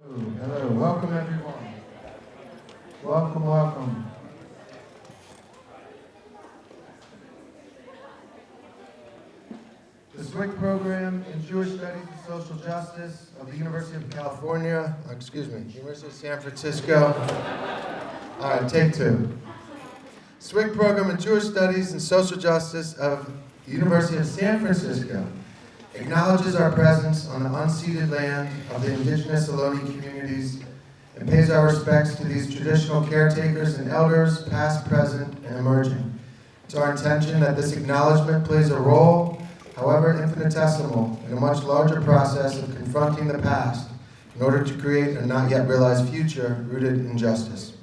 Hello, welcome everyone. Welcome, welcome. The Swig program in Jewish Studies and Social Justice of the University of California, University of San Francisco. All right, take two. Swig program in Jewish Studies and Social Justice of the University of San Francisco acknowledges our presence on the unceded land of the indigenous Ohlone communities and pays our respects to these traditional caretakers and elders, past, present, and emerging. It's our intention that this acknowledgement plays a role, however infinitesimal, in a much larger process of confronting the past in order to create a not yet realized future rooted in justice.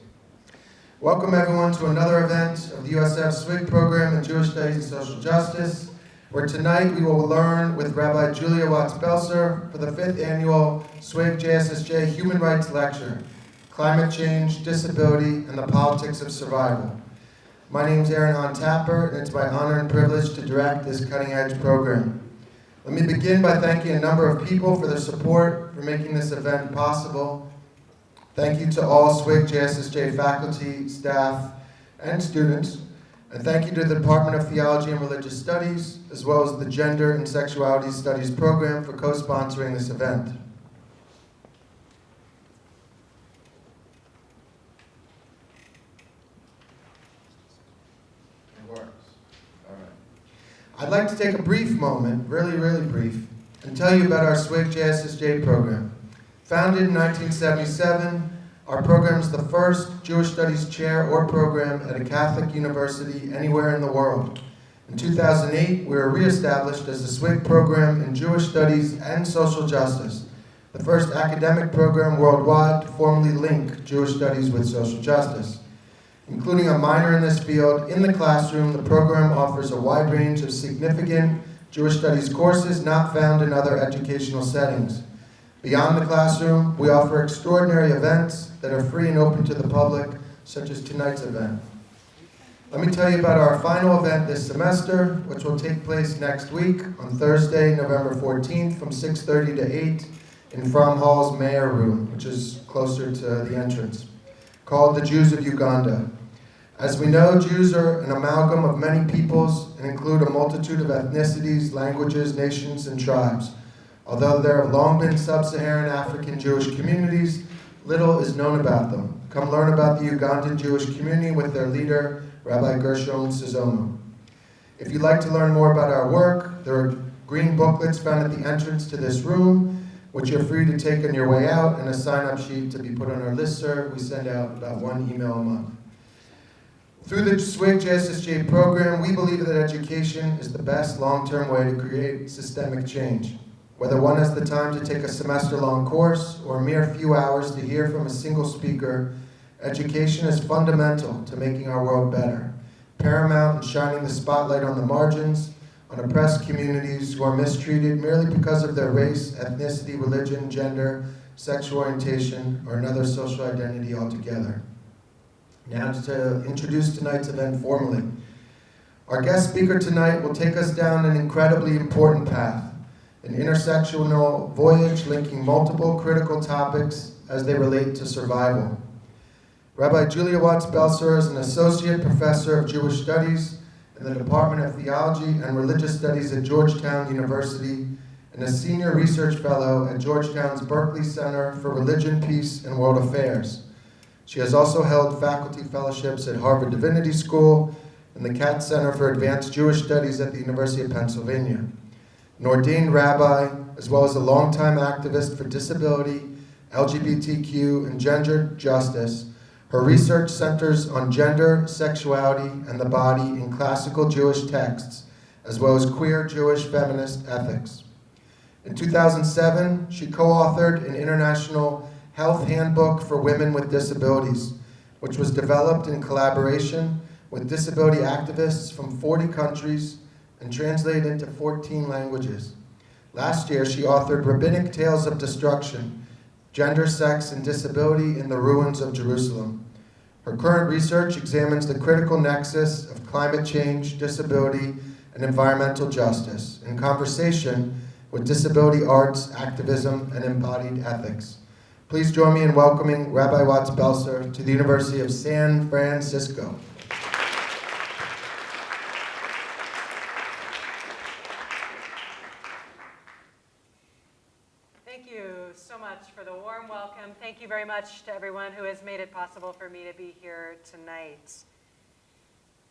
Welcome everyone to another event of the USF Swig program in Jewish Studies and Social Justice, where tonight we will learn with Rabbi Julia Watts Belser for the 5th annual Swig JSSJ Human Rights Lecture, Climate Change, Disability, and the Politics of Survival. My name is Untitled Chapter, and it's my honor and privilege to direct this cutting-edge program. Let me begin by thanking a number of people for their support for making this event possible. Thank you to all Swig JSSJ faculty, staff, and students. And thank you to the Department of Theology and Religious Studies, as well as the Gender and Sexuality Studies program for co-sponsoring this event. It works. All right. I'd like to take a brief moment, really brief, and tell you about our Swig JSSJ program. Founded in 1977, our program is the first Jewish Studies chair or program at a Catholic university anywhere in the world. In 2008, we were reestablished as the Swig program in Jewish Studies and Social Justice, the first academic program worldwide to formally link Jewish Studies with social justice. Including a minor in this field, in the classroom, the program offers a wide range of significant Jewish Studies courses not found in other educational settings. Beyond the classroom, we offer extraordinary events that are free and open to the public, such as tonight's event. Let me tell you about our final event this semester, which will take place next week on Thursday, November 14th from 6:30 to 8 in Fromm Hall's Mayor Room, which is closer to the entrance, called The Jews of Uganda. As we know, Jews are an amalgam of many peoples and include a multitude of ethnicities, languages, nations, and tribes. Although there have long been sub-Saharan African Jewish communities, little is known about them. Come learn about the Ugandan Jewish community with their leader, Rabbi Gershon Sizoma. If you'd like to learn more about our work, there are green booklets found at the entrance to this room, which you're free to take on your way out, and a sign-up sheet to be put on our listserv. We send out about 1 email a month. Through the Swig JSSJ program, we believe that education is the best long-term way to create systemic change. Whether one has the time to take a semester-long course or a mere few hours to hear from a single speaker, education is fundamental to making our world better, paramount in shining the spotlight on the margins, on oppressed communities who are mistreated merely because of their race, ethnicity, religion, gender, sexual orientation, or another social identity altogether. Now to introduce tonight's event formally. Our guest speaker tonight will take us down an incredibly important path, an intersectional voyage linking multiple critical topics as they relate to survival. Rabbi Julia Watts Belser is an associate professor of Jewish Studies in the Department of Theology and Religious Studies at Georgetown University and a senior research fellow at Georgetown's Berkeley Center for Religion, Peace, and World Affairs. She has also held faculty fellowships at Harvard Divinity School and the Katz Center for Advanced Jewish Studies at the University of Pennsylvania. An ordained rabbi, as well as a longtime activist for disability, LGBTQ, and gender justice, her research centers on gender, sexuality, and the body in classical Jewish texts, as well as queer Jewish feminist ethics. In 2007, she co-authored an international health handbook for women with disabilities, which was developed in collaboration with disability activists from 40 countries and translated into 14 languages. Last year, she authored Rabbinic Tales of Destruction, Gender, Sex, and Disability in the Ruins of Jerusalem. Her current research examines the critical nexus of climate change, disability, and environmental justice in conversation with disability arts, activism, and embodied ethics. Please join me in welcoming Rabbi Watts Belser to the University of San Francisco. Thank you so much for the warm welcome. Thank you very much to everyone who has made it possible for me to be here tonight.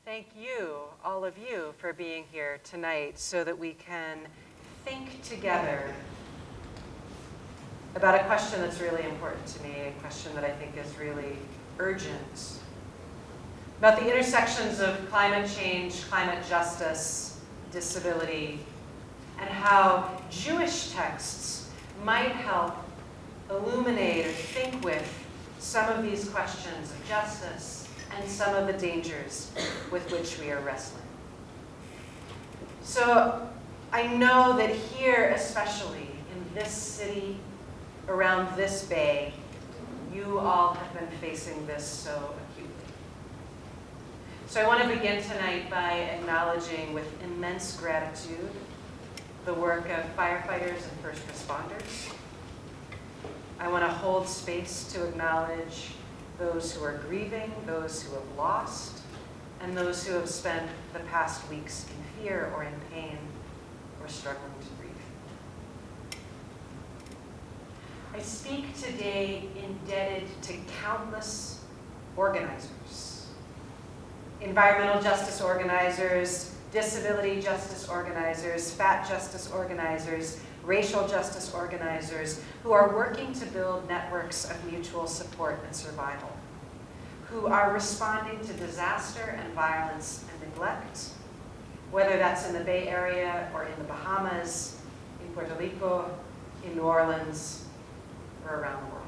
Thank you, all of you, for being here tonight so that we can think together about a question that's really important to me, a question that I think is really urgent, about the intersections of climate change, climate justice, disability, and how Jewish texts might help illuminate or think with some of these questions of justice and some of the dangers with which we are wrestling. So I know that here, especially in this city, around this bay, you all have been facing this so acutely. So I want to begin tonight by acknowledging with immense gratitude the work of firefighters and first responders. I want to hold space to acknowledge those who are grieving, those who have lost, and those who have spent the past weeks in fear or in pain or struggling to breathe. I speak today indebted to countless organizers, environmental justice organizers, disability justice organizers, fat justice organizers, racial justice organizers who are working to build networks of mutual support and survival, who are responding to disaster and violence and neglect, whether that's in the Bay Area or in the Bahamas, in Puerto Rico, in New Orleans, or around the world.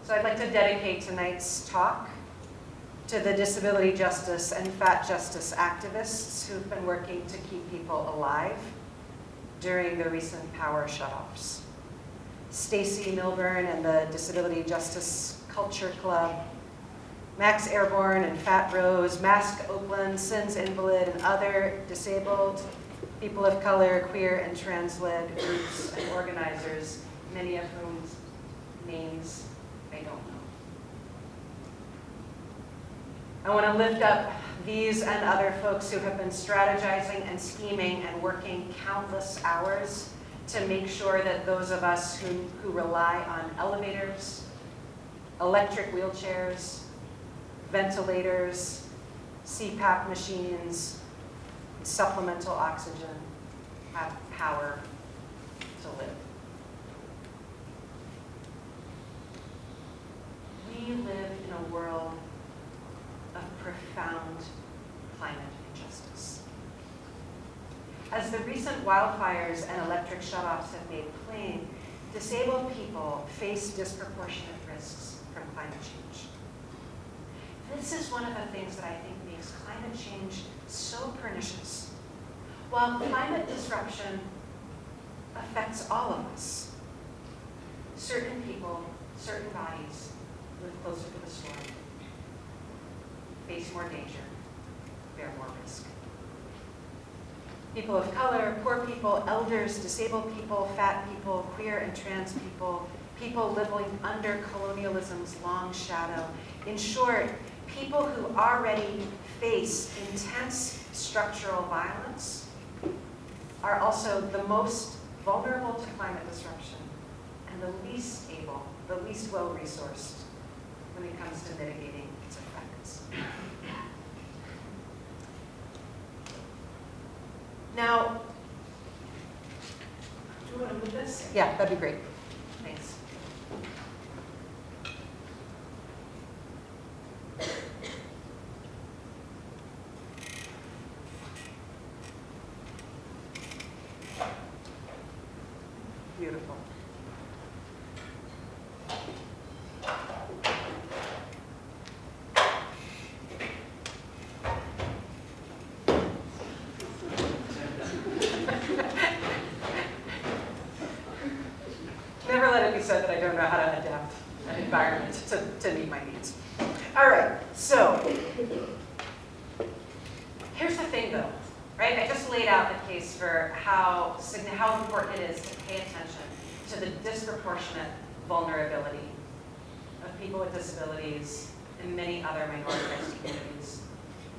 So I'd like to dedicate tonight's talk to the disability justice and fat justice activists who've been working to keep people alive during the recent power shutoffs. Stacy Milburn and the Disability Justice Culture Club, Max Airborne and Fat Rose, Mask Oakland, Sins Invalid, and other disabled, people of color, queer, and trans-led groups and organizers, many of whose names I don't know. I want to lift up these and other folks who have been strategizing and scheming and working countless hours to make sure that those of us who rely on elevators, electric wheelchairs, ventilators, CPAP machines, and supplemental oxygen have power to live. We live in a world of profound climate injustice. As the recent wildfires and electric shutoffs have made plain, disabled people face disproportionate risks from climate change. This is one of the things that I think makes climate change so pernicious. While climate disruption affects all of us, certain people, certain bodies live closer to the storm, face more danger, bear more risk. People of color, poor people, elders, disabled people, fat people, queer and trans people, people living under colonialism's long shadow. In short, people who already face intense structural violence are also the most vulnerable to climate disruption and the least able, the least well-resourced when it comes to mitigating its effects. Now, do you want to move this? Yeah, that'd be great. Thanks. Beautiful. Never let it be said that I don't know how to adapt an environment to meet my needs. All right, so here's the thing though, right? I just laid out the case for how important it is to pay attention to the disproportionate vulnerability of people with disabilities and many other minoritized communities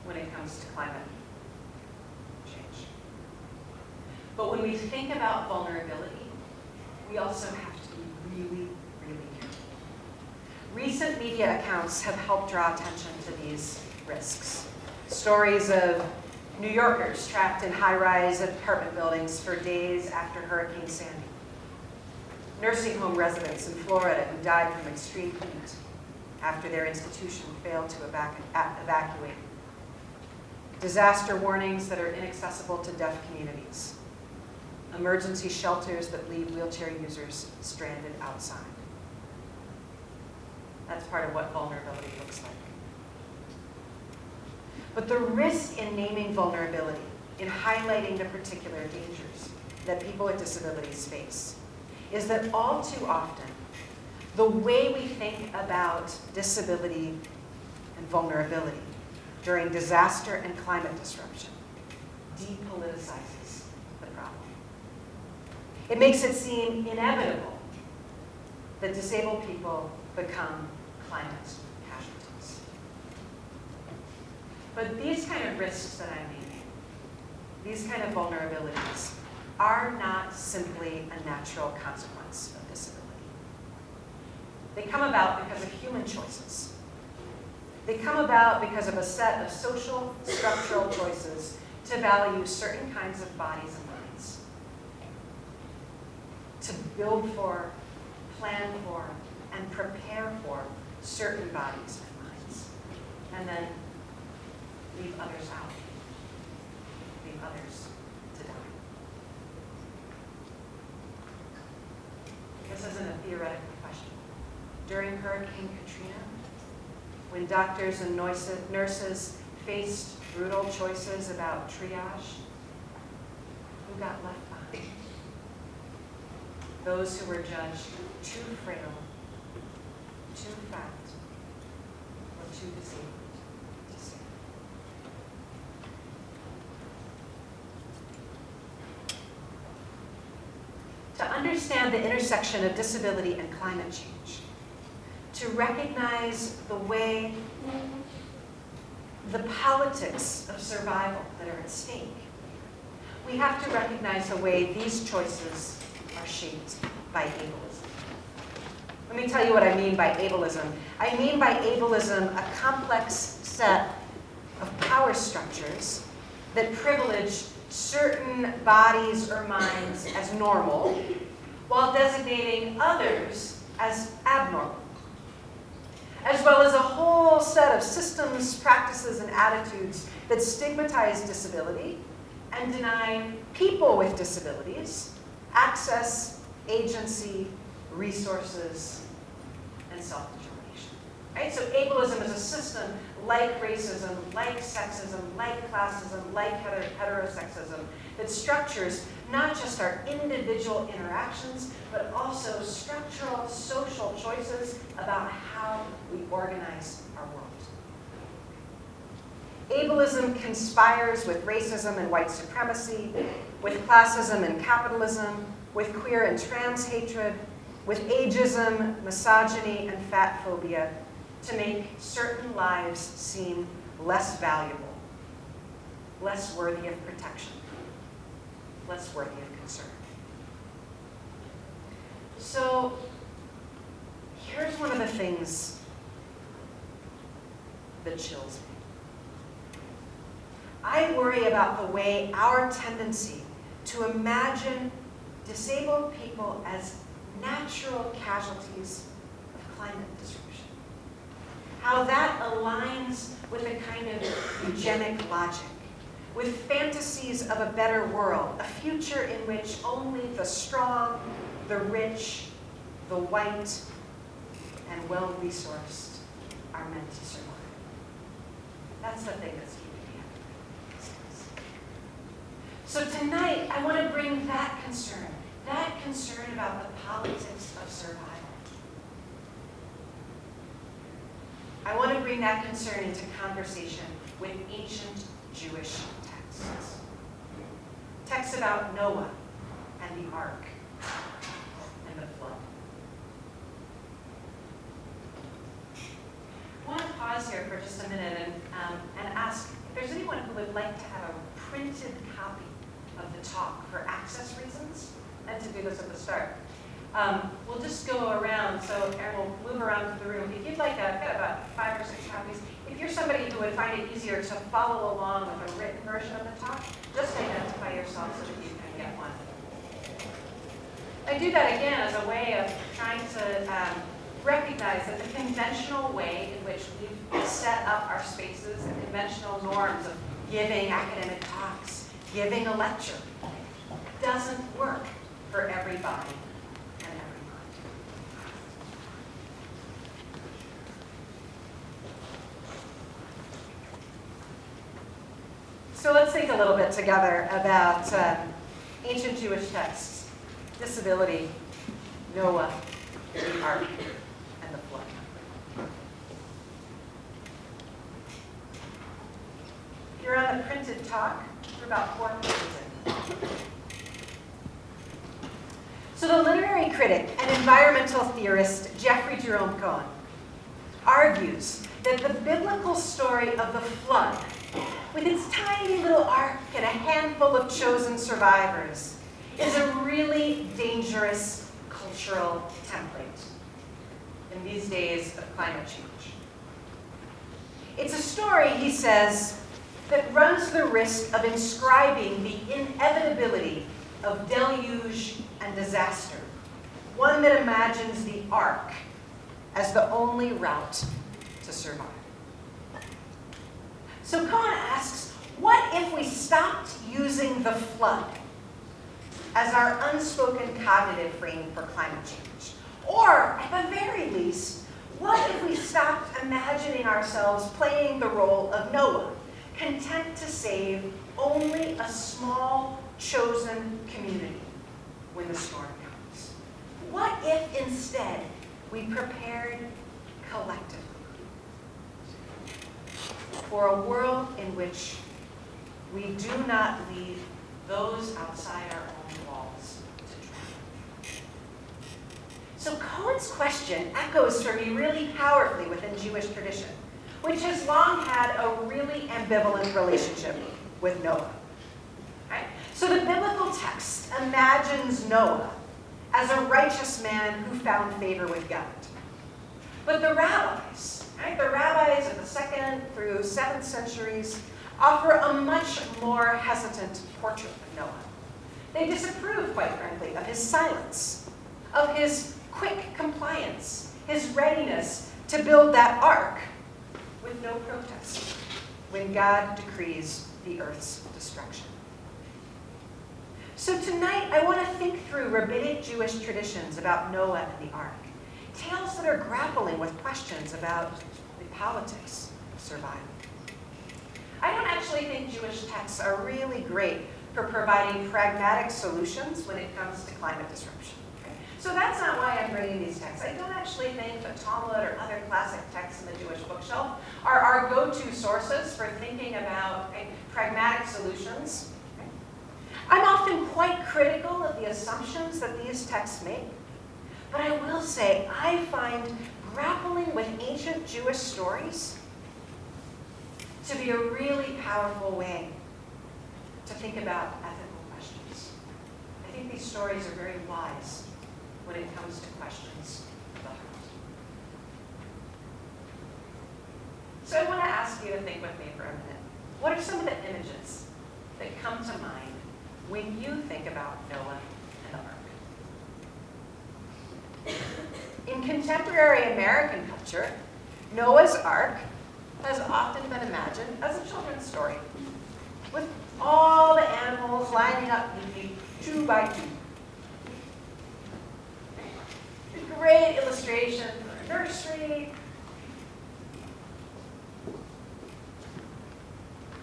when it comes to climate change. But when we think about vulnerability, we also have to be really, really careful. Recent media accounts have helped draw attention to these risks. Stories of New Yorkers trapped in high-rise apartment buildings for days after Hurricane Sandy. Nursing home residents in Florida who died from extreme heat after their institution failed to evacuate. Disaster warnings that are inaccessible to deaf communities. Emergency shelters that leave wheelchair users stranded outside. That's part of what vulnerability looks like. But the risk in naming vulnerability, in highlighting the particular dangers that people with disabilities face, is that all too often, the way we think about disability and vulnerability during disaster and climate disruption depoliticizes the problem. It makes it seem inevitable that disabled people become climate casualties. But these kind of risks that I'm naming, these kind of vulnerabilities, are not simply a natural consequence of disability. They come about because of human choices. They come about because of a set of social, structural choices to value certain kinds of bodies and minds. To build for, plan for, and prepare for certain bodies and minds. And then leave others out. Leave others to die. This isn't a theoretical question. During Hurricane Katrina, when doctors and nurses faced brutal choices about triage, who got left behind? Those who were judged too frail, too fat, or too disabled to save. To understand the intersection of disability and climate change, to recognize the way the politics of survival that are at stake, we have to recognize the way these choices are shaped by ableism. Let me tell you what I mean by ableism. I mean by ableism a complex set of power structures that privilege certain bodies or minds as normal, while designating others as abnormal, as well as a whole set of systems, practices, and attitudes that stigmatize disability and deny people with disabilities access, agency, resources, and self-determination. Right? So ableism is a system like racism, like sexism, like classism, like heterosexism, that structures not just our individual interactions, but also structural social choices about how we organize our world. Ableism conspires with racism and white supremacy, with classism and capitalism, with queer and trans hatred, with ageism, misogyny, and fat phobia, to make certain lives seem less valuable, less worthy of protection, less worthy of concern. So here's one of the things that chills me. I worry about the way our tendency to imagine disabled people as natural casualties of climate disruption. How that aligns with a kind of eugenic logic, with fantasies of a better world, a future in which only the strong, the rich, the white, and well-resourced are meant to survive. That's the thing that's keeping me up. So tonight, I want to bring that concern about the politics of survival. I want to bring that concern into conversation with ancient Jewish texts. Texts about Noah and the ark and the flood. pause here for just a minute and ask if there's anyone who would like to have a printed copy of the talk for access reasons, and to do this at the start. We'll just go around, so Erin will move around to the room. If you'd like, I've got about 5 or 6 copies. If you're somebody who would find it easier to follow along with a written version of the talk, just identify yourself so that you can get one. I do that again as a way of trying to recognize that the conventional way in which we've set up our spaces, the conventional norms of giving academic talks, giving a lecture, doesn't work for everybody and every mind. So let's think a little bit together about ancient Jewish texts, disability, Noah, the ark, and the flood. If you're on the printed talk, we're about 4 pages in. So the literary critic and environmental theorist Jeffrey Jerome Cohen argues that the biblical story of the flood, with its tiny little ark and a handful of chosen survivors, is a really dangerous cultural template in these days of climate change. It's a story, he says, that runs the risk of inscribing the inevitability of deluge and disaster, one that imagines the ark as the only route to survive. So Cohen asks, what if we stopped using the flood as our unspoken cognitive frame for climate change? Or, at the very least, what if we stopped imagining ourselves playing the role of Noah, content to save only a small, chosen community when the storm comes? What if instead we prepared collectively for a world in which we do not leave those outside our own walls to drown? So Cohen's question echoes for me really powerfully within Jewish tradition, which has long had a really ambivalent relationship with Noah. Right? So the biblical text imagines Noah as a righteous man who found favor with God. But the rabbis, right, the rabbis of the 2nd through 7th centuries offer a much more hesitant portrait of Noah. They disapprove, quite frankly, of his silence, of his quick compliance, his readiness to build that ark with no protest when God decrees the earth's destruction. So tonight, I want to think through rabbinic Jewish traditions about Noah and the ark, tales that are grappling with questions about the politics of survival. I don't actually think Jewish texts are really great for providing pragmatic solutions when it comes to climate disruption. Okay? So that's not why I'm bringing these texts. I don't actually think the Talmud or other classic texts in the Jewish bookshelf are our go-to sources for thinking about pragmatic solutions. Okay? I'm often quite critical of the assumptions that these texts make, but I will say I find grappling with ancient Jewish stories to be a really powerful way to think about ethical questions. I think these stories are very wise when it comes to questions of the heart. So I want to ask you to think with me for a minute. What are some of the images that come to mind when you think about Noah and the ark? In contemporary American culture, Noah's Ark has often been imagined as a children's story, with all the animals lining up neatly, 2 by 2. A great illustration for a nursery.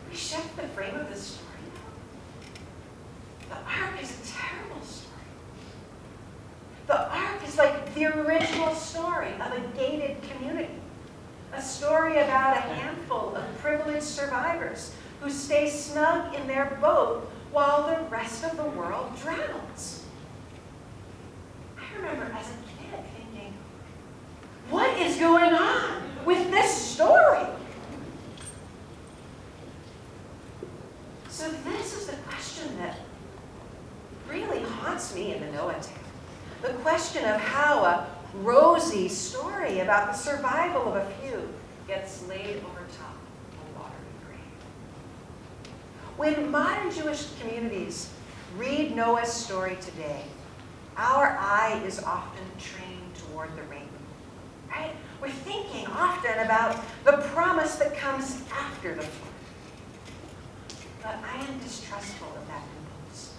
We shift the frame of this story now. The ark is a terrible story. The ark is like the original story of a gated community. A story about a handful of privileged survivors who stay snug in their boat while the rest of the world drowns. I remember as a kid thinking, what is going on with this story? that's me in the Noah tale. The question of how a rosy story about the survival of a few gets laid over top a watery grave. When modern Jewish communities read Noah's story today, our eye is often trained toward the rainbow, right? We're thinking often about the promise that comes after the flood. But I am distrustful of that impulse.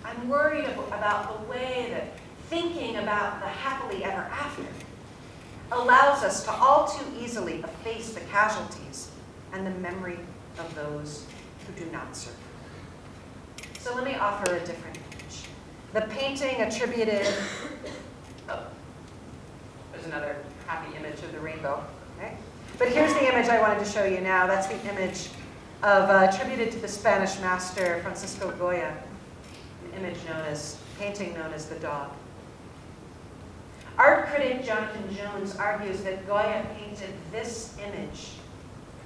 I'm worried about the way that thinking about the happily ever after allows us to all too easily efface the casualties and the memory of those who do not survive. So let me offer a different image. The painting attributed, there's another happy image of the rainbow, okay? But here's the image I wanted to show you now. That's the image of attributed to the Spanish master Francisco Goya, an image painting known as the dog. Art critic Jonathan Jones argues that Goya painted this image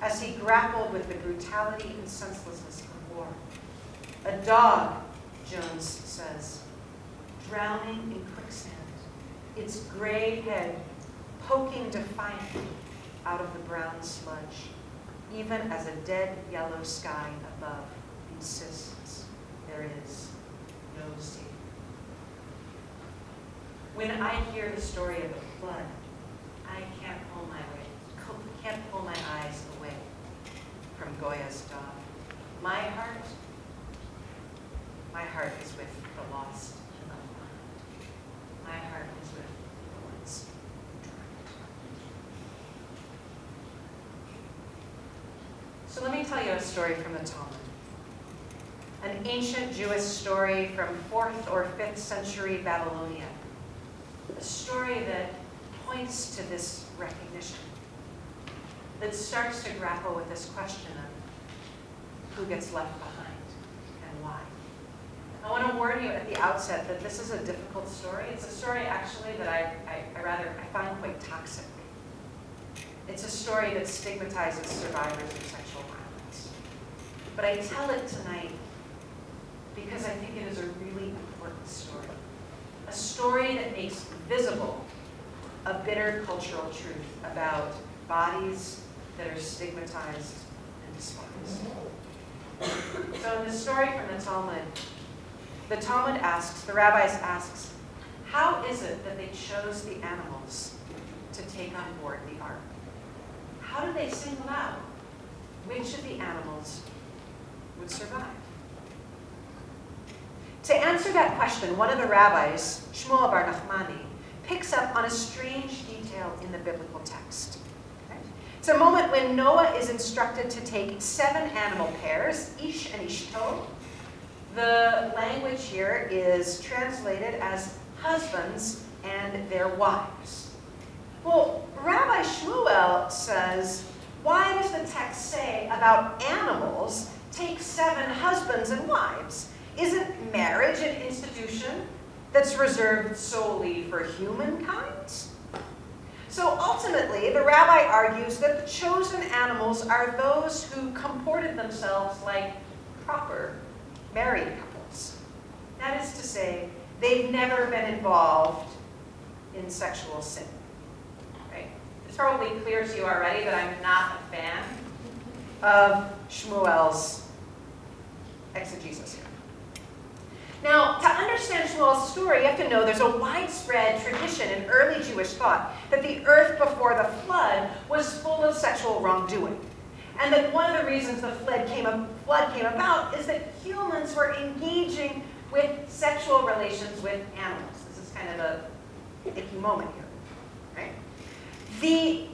as he grappled with the brutality and senselessness of war. A dog, Jones says, drowning in quicksand, its gray head poking defiantly out of the brown sludge, even as a dead yellow sky above insists there is no sea. When I hear the story of the flood, I can't pull my eyes away from Goya's dog. My heart is with the lost and the blind. My heart is with the ones drowned. So let me tell you a story from the Talmud. An ancient Jewish story from 4th or 5th century Babylonia. A story that points to this recognition, that starts to grapple with this question of who gets left behind and why. I want to warn you at the outset that this is a difficult story. It's a story actually that I find quite toxic. It's a story that stigmatizes survivors of sexual violence. But I tell it tonight because I think it is a really important story. A story that makes visible a bitter cultural truth about bodies that are stigmatized and despised. So in the story from the Talmud asks, the rabbis asks, how is it that they chose the animals to take on board the ark? How did they single out which of the animals would survive? To answer that question, one of the rabbis, Shmuel bar Nachmani, picks up on a strange detail in the biblical text. Okay? It's a moment when Noah is instructed to take 7 animal pairs, ish and ishto. The language here is translated as husbands and their wives. Well, Rabbi Shmuel says, why does the text say about animals take 7 husbands and wives? Isn't marriage an institution that's reserved solely for humankind? So ultimately, the rabbi argues that the chosen animals are those who comported themselves like proper married couples. That is to say, they've never been involved in sexual sin. Right? It's probably clear to you already that I'm not a fan of Shmuel's exegesis here. Now, to understand Shmuel's story, you have to know there's a widespread tradition in early Jewish thought that the earth before the flood was full of sexual wrongdoing. And that one of the reasons the flood came about is that humans were engaging with sexual relations with animals. This is kind of a icky moment here, right?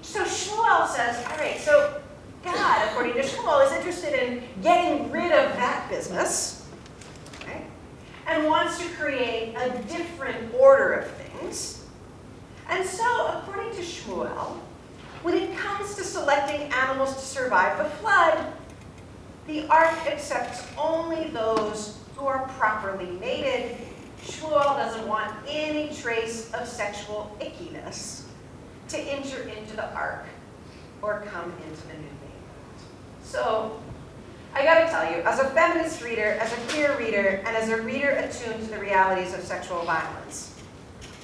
So Shmuel says, all right, so God, according to Shmuel, is interested in getting rid of that business, right? And wants to create a different order of things. And so, according to Shmuel, when it comes to selecting animals to survive the flood, the ark accepts only those who are properly mated. Shmuel doesn't want any trace of sexual ickiness to enter into the ark or come into the new neighborhood. So, I gotta tell you, as a feminist reader, as a queer reader, and as a reader attuned to the realities of sexual violence,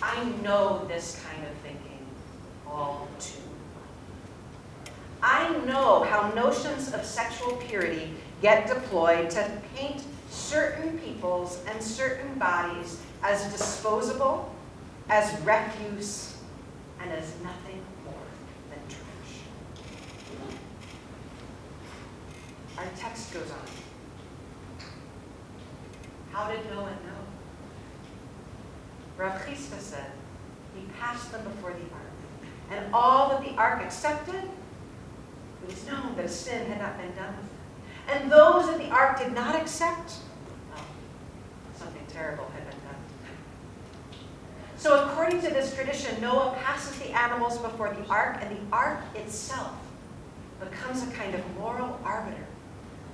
I know this kind of thinking all too well. I know how notions of sexual purity get deployed to paint certain peoples and certain bodies as disposable, as refuse, and as nothing more than trash. Our text goes on. How did Noah know? Rav Chisda said, he passed them before the ark, and all that the ark accepted, it was known that a sin had not been done with it. And those that the ark did not accept, well, something terrible had been done. So according to this tradition, Noah passes the animals before the ark, and the ark itself becomes a kind of moral arbiter,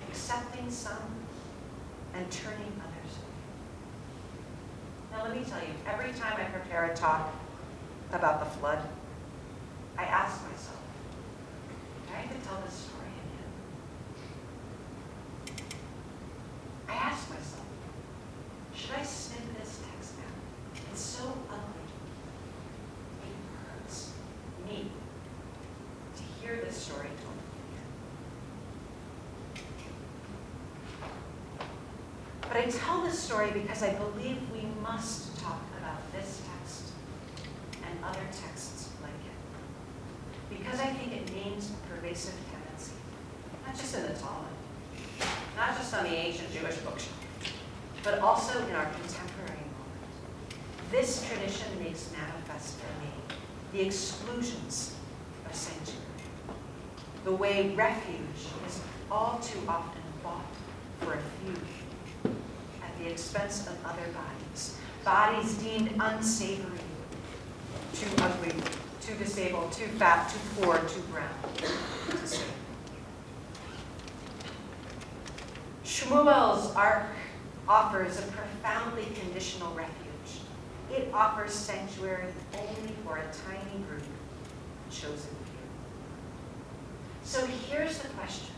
accepting some and turning others away. Now let me tell you, every time I prepare a talk about the flood, I ask myself, do I have to tell this story again? I ask myself, should I snip this text out? It's so ugly. It hurts me to hear this story told. But I tell this story because I believe we must talk about this text and other texts like it. Because I think it names a pervasive tendency, not just in the Talmud, not just on the ancient Jewish bookshelf, but also in our contemporary moment. This tradition makes manifest for me the exclusions of sanctuary, the way refuge is all too often bought for a few at the expense of other bodies deemed unsavory, too ugly, too disabled, too fat, too poor, too brown to save. Shmuel's ark offers a profoundly conditional refuge. It offers sanctuary only for a tiny group, a chosen few. So here's the question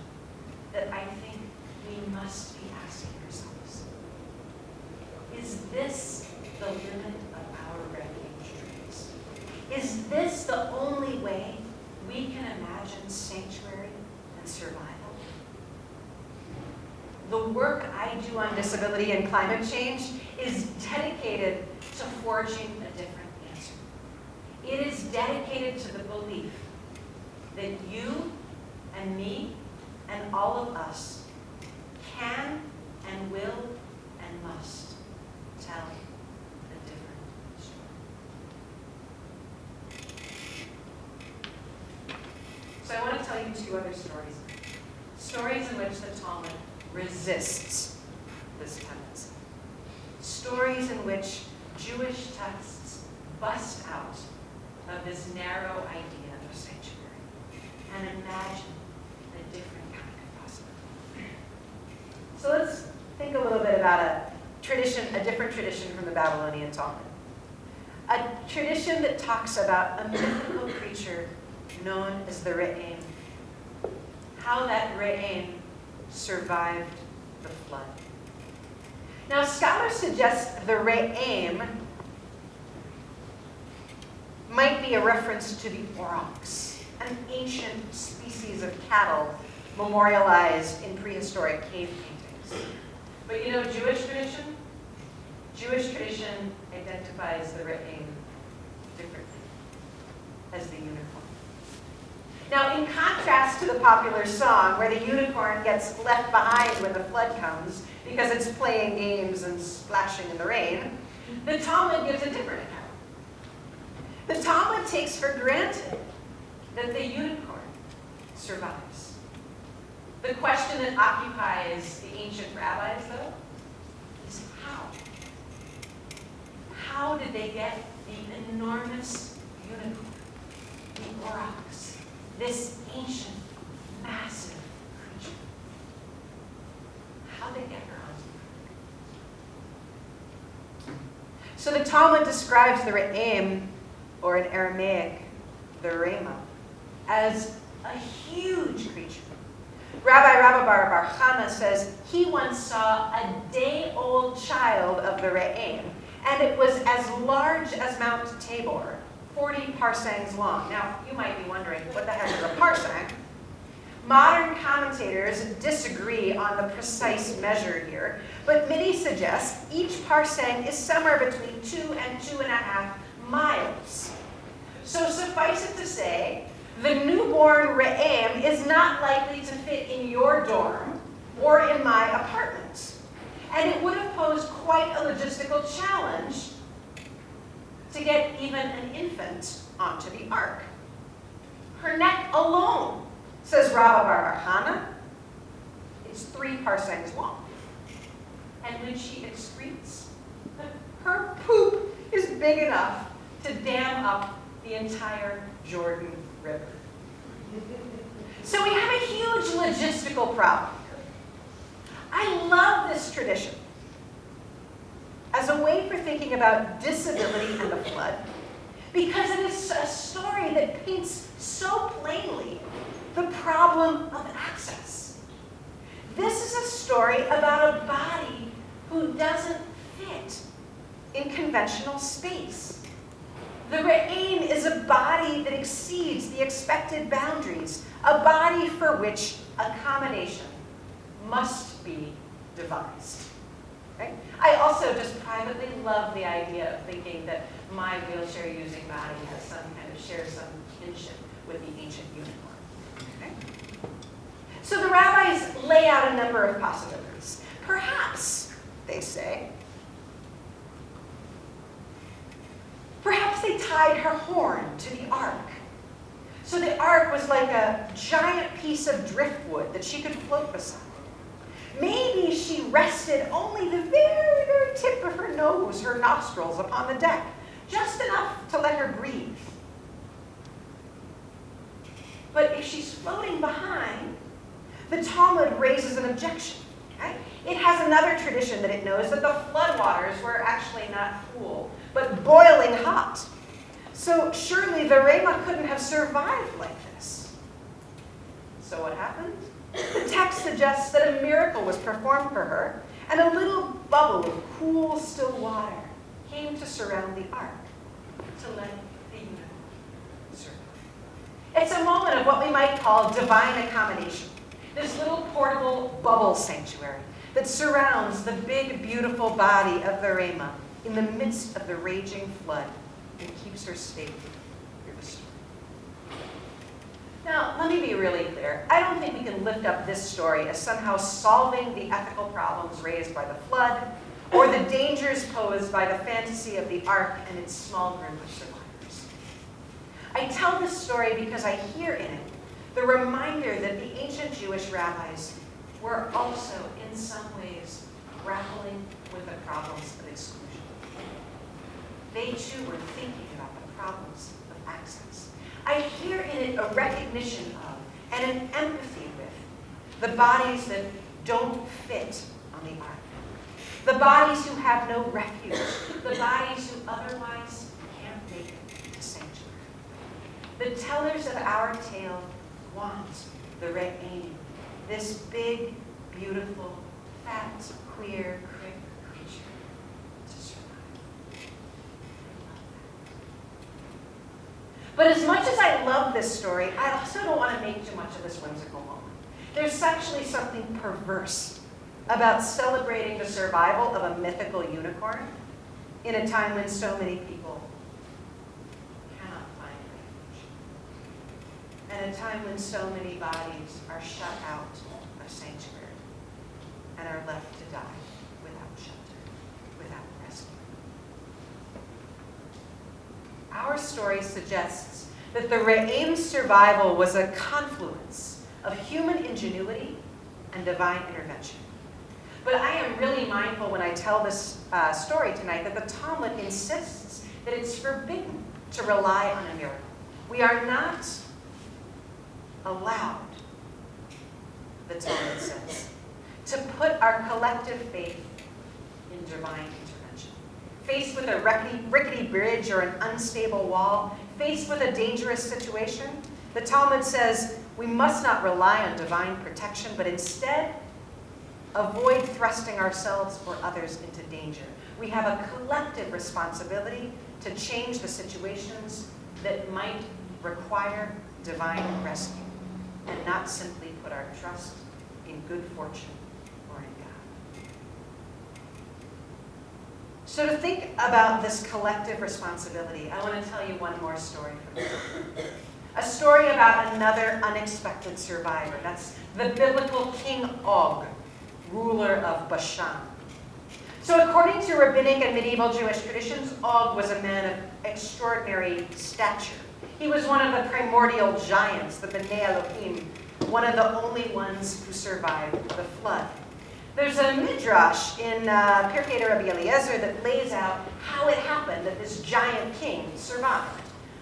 that I think we must be asking ourselves. Is this the limit of our refuge dreams? Is this the only way we can imagine sanctuary and survival? The work I do on disability and climate change is dedicated to forging a different answer. It is dedicated to the belief that you and me and all of us can and will and must tell a different story. So I want to tell you two other stories. Stories in which the Talmud resists this tendency. Stories in which Jewish texts bust out of this narrow idea of sanctuary and imagine a different kind of possibility. So let's think a little bit about a different tradition from the Babylonian Talmud. A tradition that talks about a mythical creature known as the Re'em. How that Re'em survived the flood. Now, scholars suggest the Re'em might be a reference to the aurochs, an ancient species of cattle memorialized in prehistoric cave paintings. But you know, Jewish tradition identifies the Re'em differently as the unicorn. Now, in contrast to the popular song, where the unicorn gets left behind when the flood comes because it's playing games and splashing in the rain, the Talmud gives a different account. The Talmud takes for granted that the unicorn survives. The question that occupies the ancient rabbis, though, is how? How did they get the enormous unicorn, the aurochs, this ancient, massive creature? How'd they get her on? So the Talmud describes the Re'em, or in Aramaic, the Rema, as a huge creature Rabbi Bar Chana says he once saw a day-old child of the Re'em, and it was as large as Mount Tabor, 40 parsangs long. Now, you might be wondering, what the heck is a parsang? Modern commentators disagree on the precise measure here, but many suggest each parsang is somewhere between 2 and 2.5 miles. So suffice it to say, the newborn Re'em is not likely to fit in your dorm or in my apartment. And it would have posed quite a logistical challenge to get even an infant onto the ark. Her neck alone, says Rabbi Bar Chana, is 3 parsangs long. And when she excretes, her poop is big enough to dam up the entire Jordan River. So we have a huge logistical problem. I love this tradition as a way for thinking about disability and the flood, because it is a story that paints so plainly the problem of access. This is a story about a body who doesn't fit in conventional space. The Re'em is a body that exceeds the expected boundaries, a body for which accommodation must be devised. Right? I also just privately love the idea of thinking that my wheelchair-using body has shares some kinship with the ancient unicorn. Okay? So the rabbis lay out a number of possibilities. Perhaps, they say, perhaps they tied her horn to the ark. So the ark was like a giant piece of driftwood that she could float beside. Maybe she rested only the very, very tip of her nose, her nostrils, upon the deck, just enough to let her breathe. But if she's floating behind, the Talmud raises an objection. Right? It has another tradition that it knows that the floodwaters were actually not cool, but boiling hot. So surely the Rema couldn't have survived like this. So what happened? The text suggests that a miracle was performed for her, and a little bubble of cool, still water came to surround the ark to let the unicorn survive. It's a moment of what we might call divine accommodation. This little portable bubble sanctuary that surrounds the big, beautiful body of the Rema in the midst of the raging flood and keeps her safe through the storm. Now, let me be really clear. I don't think we can lift up this story as somehow solving the ethical problems raised by the flood or the dangers posed by the fantasy of the ark and its small group of survivors. I tell this story because I hear in it the reminder that the ancient Jewish rabbis were also, in some ways, grappling with the problems of exclusion. They too were thinking about the problems of access. I hear in it a recognition of and an empathy with the bodies that don't fit on the ark, the bodies who have no refuge, the bodies who otherwise can't make it to sanctuary. The tellers of our tale want the Re'em, this big, beautiful, fat, queer, creature to survive. But as much as I love this story, I also don't want to make too much of this whimsical moment. There's actually something perverse about celebrating the survival of a mythical unicorn in a time when so many people cannot find refuge, and a time when so many bodies are shut out of sanctuary and are left to die without shelter, without rescue. Our story suggests that the Re'em's survival was a confluence of human ingenuity and divine intervention. But I am really mindful when I tell this story tonight that the Talmud insists that it's forbidden to rely on a miracle. We are not allowed, the Talmud says, to put our collective faith in divine intervention. Faced with a rickety bridge or an unstable wall, faced with a dangerous situation, the Talmud says we must not rely on divine protection, but instead avoid thrusting ourselves or others into danger. We have a collective responsibility to change the situations that might require divine rescue, and not simply put our trust in good fortune or in God. So to think about this collective responsibility, I want to tell you one more story from me. A story about another unexpected survivor. That's the biblical King Og, ruler of Bashan. So according to rabbinic and medieval Jewish traditions, Og was a man of extraordinary stature. He was one of the primordial giants, the Bnei Elohim, one of the only ones who survived the flood. There's a midrash in Pirkei Rabbi Eliezer that lays out how it happened that this giant king survived.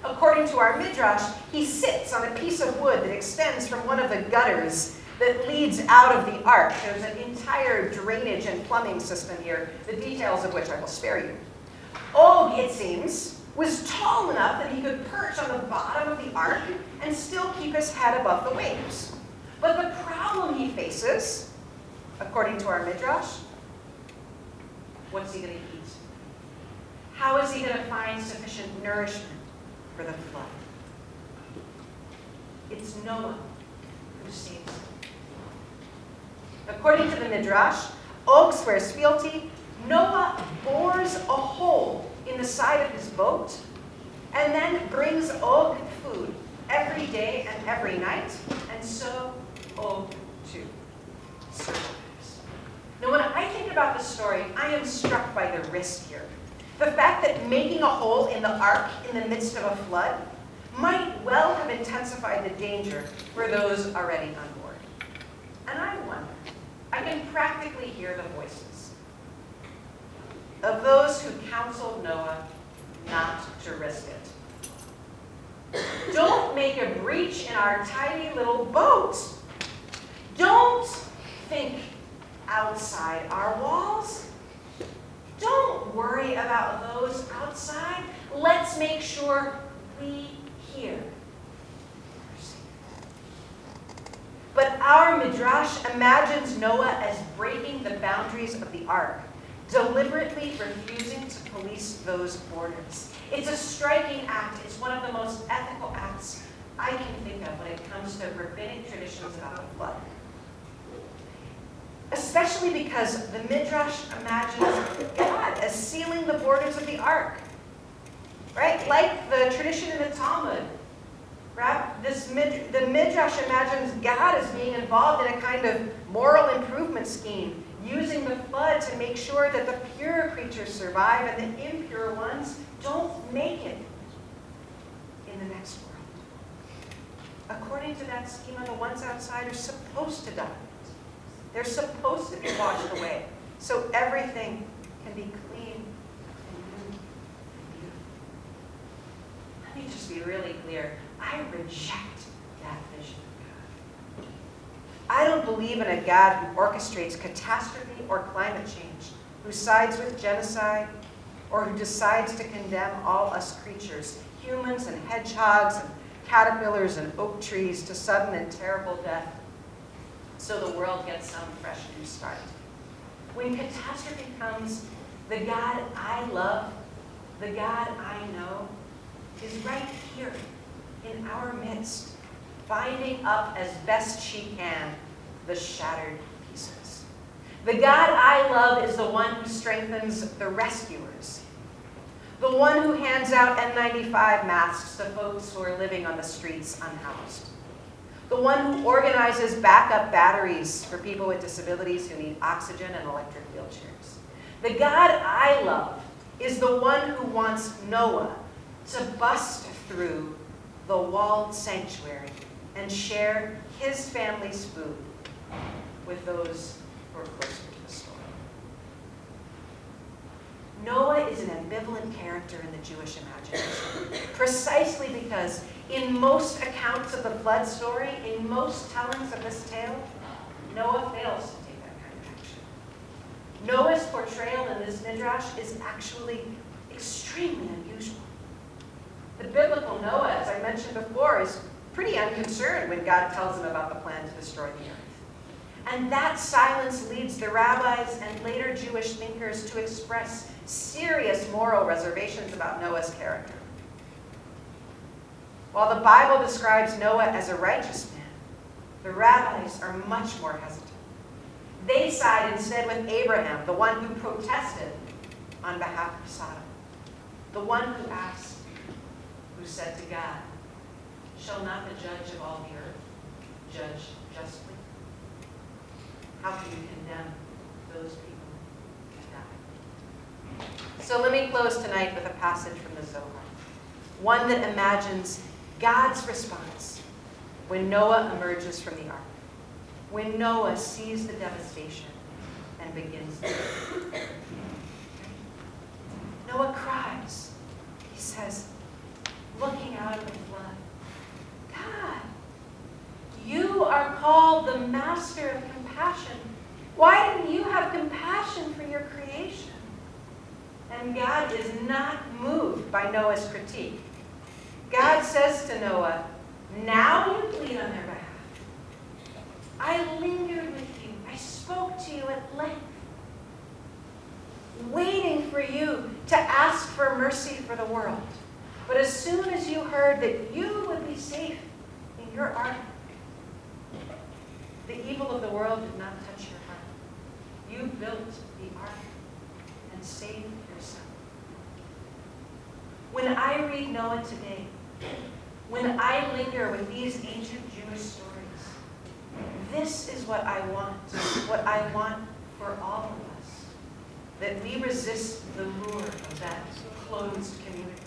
According to our midrash, he sits on a piece of wood that extends from one of the gutters that leads out of the ark. There's an entire drainage and plumbing system here, the details of which I will spare you. Og, it seems, was tall enough that he could perch on the bottom of the ark and still keep his head above the waves. But the problem he faces, according to our midrash, what's he going to eat? How is he going to find sufficient nourishment for the flood? It's Noah who saves him. According to the midrash, Og swears fealty. Noah bores a hole in the side of his boat and then brings Og food every day and every night, and so Og too survives. Now when I think about the story, I am struck by the risk here. The fact that making a hole in the ark in the midst of a flood might well have intensified the danger for those already on board. And I wonder, I can practically hear the voices of those who counseled Noah not to risk it. Don't make a breach in our tiny little boat. Don't think outside our walls. Don't worry about those outside. Let's make sure we hear. But our midrash imagines Noah as breaking the boundaries of the ark, deliberately refusing to police those borders. It's a striking act. It's one of the most ethical acts I can think of when it comes to rabbinic traditions about the flood. Especially because the midrash imagines God as sealing the borders of the ark, right? Like the tradition in the Talmud. The midrash imagines God as being involved in a kind of moral improvement scheme, using the flood to make sure that the pure creatures survive and the impure ones don't make it in the next world. According to that schema, the ones outside are supposed to die. They're supposed to be washed away, so everything can be clean and new and beautiful. Let me just be really clear. I reject that vision of God. I don't believe in a God who orchestrates catastrophe or climate change, who sides with genocide, or who decides to condemn all us creatures, humans and hedgehogs and caterpillars and oak trees, to sudden and terrible death, so the world gets some fresh new start. When catastrophe comes, the God I love, the God I know, is right here in our midst, binding up as best she can the shattered pieces. The God I love is the one who strengthens the rescuers, the one who hands out N95 masks to folks who are living on the streets unhoused, the one who organizes backup batteries for people with disabilities who need oxygen and electric wheelchairs. The God I love is the one who wants Noah to bust through the walled sanctuary and share his family's food with those who are closer to the story. Noah is an ambivalent character in the Jewish imagination, precisely because in most accounts of the flood story, in most tellings of this tale, Noah fails to take that kind of action. Noah's portrayal in this midrash is actually extremely unusual. The biblical Noah, as I mentioned before, is pretty unconcerned when God tells him about the plan to destroy the earth. And that silence leads the rabbis and later Jewish thinkers to express serious moral reservations about Noah's character. While the Bible describes Noah as a righteous man, the rabbis are much more hesitant. They side instead with Abraham, the one who protested on behalf of Sodom, the one who asked, who said to God, "Shall not the judge of all the earth judge justly?" How can you condemn those people to die? So let me close tonight with a passage from the Zohar, one that imagines God's response when Noah emerges from the ark, when Noah sees the devastation and begins to live. Noah cries. He says, looking out of the flood, "God, you are called the master of compassion. Why didn't you have compassion for your creation?" And God is not moved by Noah's critique. God says to Noah, "Now you plead on their behalf. I lingered with you. I spoke to you at length, waiting for you to ask for mercy for the world. But as soon as you heard that you would be safe in your ark, the evil of the world did not touch your heart. You built the ark and saved yourself." When I read Noah today, when I linger with these ancient Jewish stories, this is what I want for all of us, that we resist the lure of that closed community,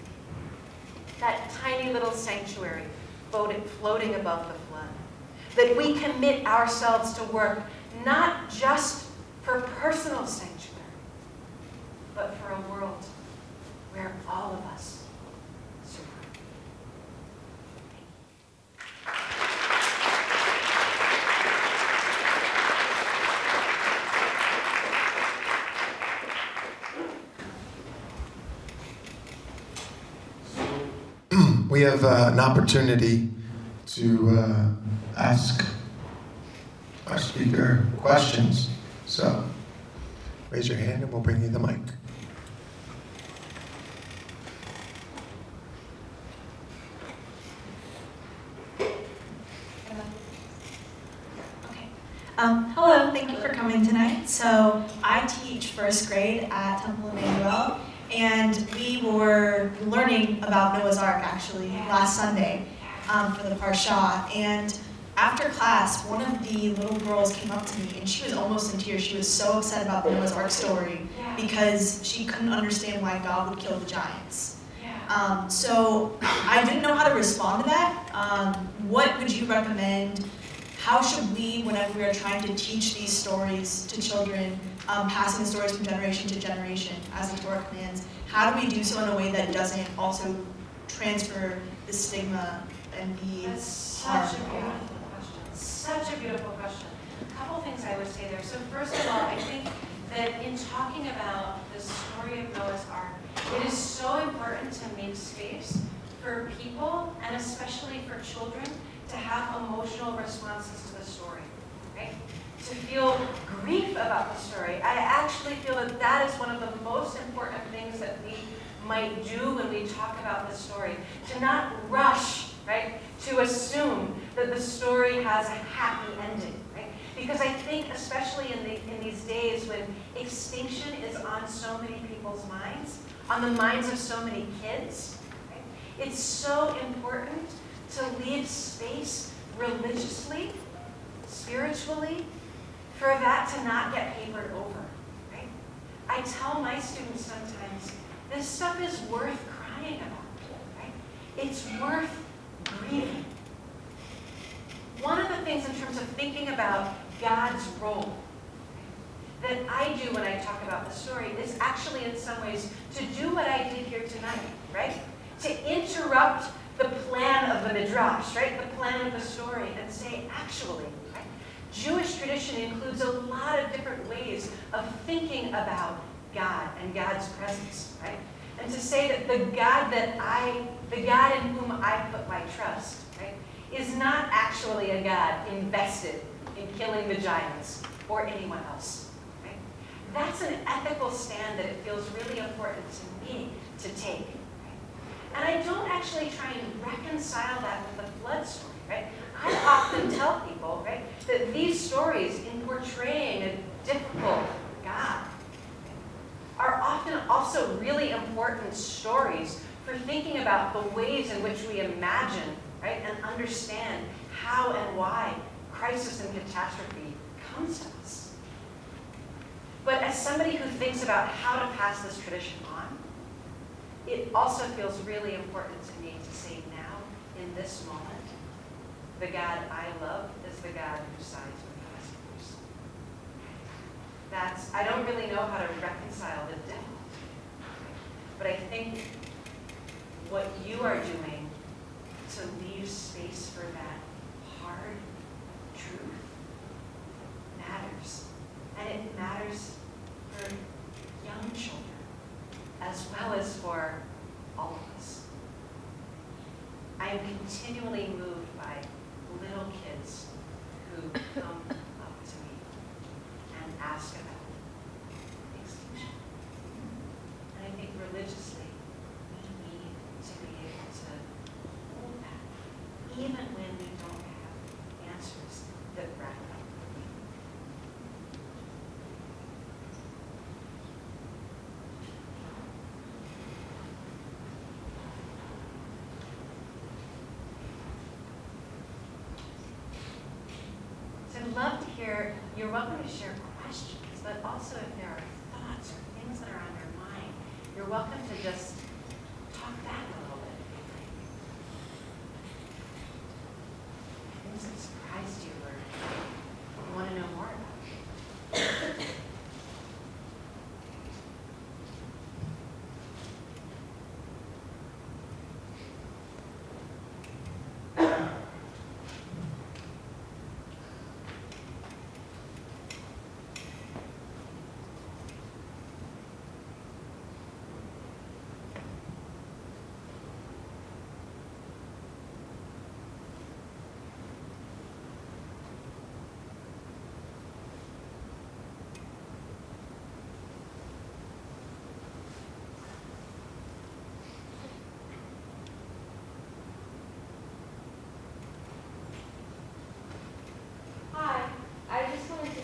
that tiny little sanctuary floating above the flood, that we commit ourselves to work not just for personal sanctuary, but for a world where all of us survive. We have an opportunity to ask our speaker questions. So raise your hand and we'll bring you the mic. Hello, thank you for coming tonight. So I teach first grade at Temple Emmanuel, and we were learning about Noah's Ark actually last Sunday for the Parsha. And after class, one of the little girls came up to me, and she was almost in tears. She was so upset about the Noah's Ark story because she couldn't understand why God would kill the giants. So I didn't know how to respond to that. What would you recommend? How should we, whenever we are trying to teach these stories to children, passing the stories from generation to generation, as the Torah commands, how do we do so in a way that doesn't also transfer the stigma and the That's such a beautiful question. Such a beautiful question. A couple things I would say there. So first of all, I think that in talking about the story of Noah's Ark, it is so important to make space for people, and especially for children, to have emotional responses to the story, right? To feel grief about the story. I actually feel that that is one of the most important things that we might do when we talk about the story. To not rush, right? To assume that the story has a happy ending, right? Because I think, especially in these days when extinction is on so many people's minds, on the minds of so many kids, right? It's so important to leave space religiously, spiritually, for that to not get papered over, right? I tell my students sometimes, this stuff is worth crying about, right? It's worth grieving. One of the things in terms of thinking about God's role that I do when I talk about the story is actually in some ways to do what I did here tonight, right? To interrupt the plan of the Midrash, right? The plan of the story, and say, actually, right? Jewish tradition includes a lot of different ways of thinking about God and God's presence, right? And to say that the God in whom I put my trust, right, is not actually a God invested in killing the giants or anyone else. Right? That's an ethical stand that it feels really important to me to take. Right? And I don't actually try and reconcile that with the flood story. Right? I often tell people, right, that these stories, in portraying a difficult God, are often also really important stories for thinking about the ways in which we imagine, right, and understand how and why crisis and catastrophe comes to us. But as somebody who thinks about how to pass this tradition on, it also feels really important to me to say now, in this moment, the God I love is the God who sides with Palestinians. I don't really know how to reconcile the difficulty, but I think what you are doing to leave space for that hard truth matters. And it matters for young children as well as for all of us. I am continually moved by little kids who come up to me and ask about extinction. And I think religiously, we need to be able to hold that, even when we don't have answers that wrap up. I'd love to hear, you're welcome to share questions, but also if there are thoughts or things that are on your mind, you're welcome to just talk back a little bit. Things that surprised you or you want to know more about.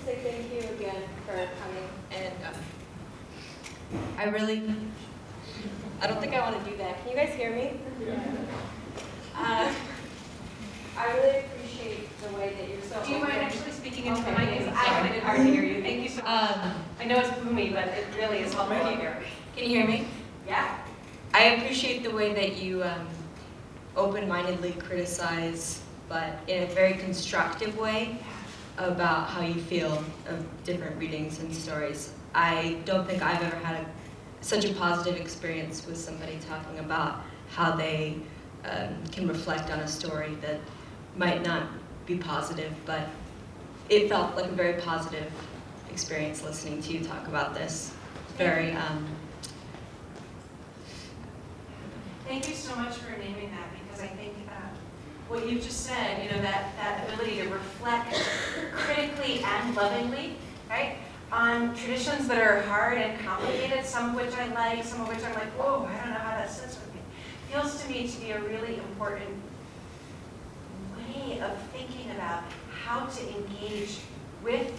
Say thank you again for coming, and I don't think I want to do that. Can you guys hear me? Yeah. I really appreciate the way that you're so. Do you mind actually speaking into the Okay, mic? Because sorry. I find it hard to hear you. Thank you so much. I know it's boomy, but it really is helpful to hear. Can you hear me? Yeah. I appreciate the way that you open-mindedly criticize, but in a very constructive way, about how you feel of different readings and stories. I don't think I've ever had such a positive experience with somebody talking about how they can reflect on a story that might not be positive, but it felt like a very positive experience listening to you talk about this. Very. Thank you so much for naming that, because I think what you just said, you know, that ability to reflect critically and lovingly, right, on traditions that are hard and complicated, some of which I like, some of which I'm like, whoa, I don't know how that sits with me, feels to me to be a really important way of thinking about how to engage with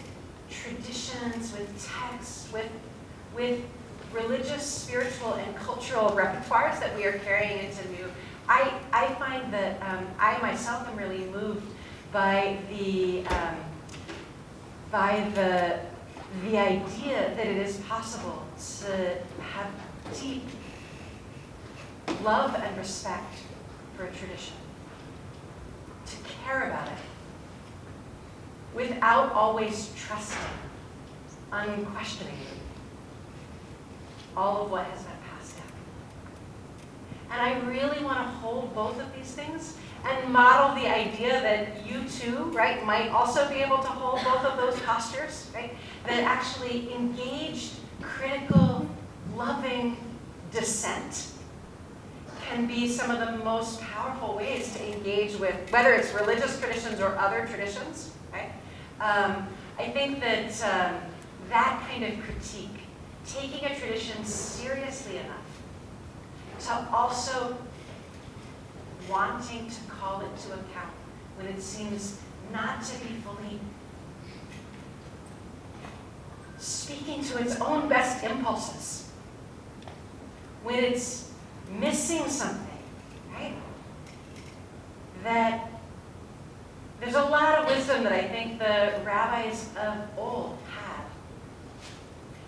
traditions, with texts, with religious, spiritual, and cultural repertoires that we are carrying into new. I find that I myself am really moved by the idea that it is possible to have deep love and respect for a tradition, to care about it, without always trusting, unquestioningly, all of what has been passed down. And I really want to hold both of these things and model the idea that you too, right, might also be able to hold both of those postures, right, that actually engaged, critical, loving dissent can be some of the most powerful ways to engage with, whether it's religious traditions or other traditions, right? I think that that kind of critique, taking a tradition seriously enough to also wanting to call it to account when it seems not to be fully speaking to its own best impulses, when it's missing something, right? That there's a lot of wisdom that I think the rabbis of old had.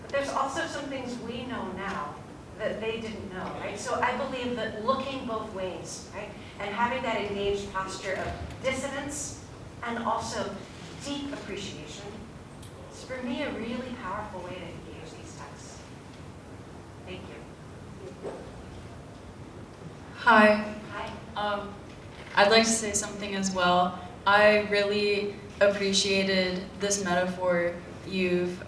But there's also some things we know now that they didn't know, right? So I believe that looking both ways, right? And having that engaged posture of dissonance and also deep appreciation is for me a really powerful way to engage these texts. Thank you. Hi. Hi. I'd like to say something as well. I really appreciated this metaphor you've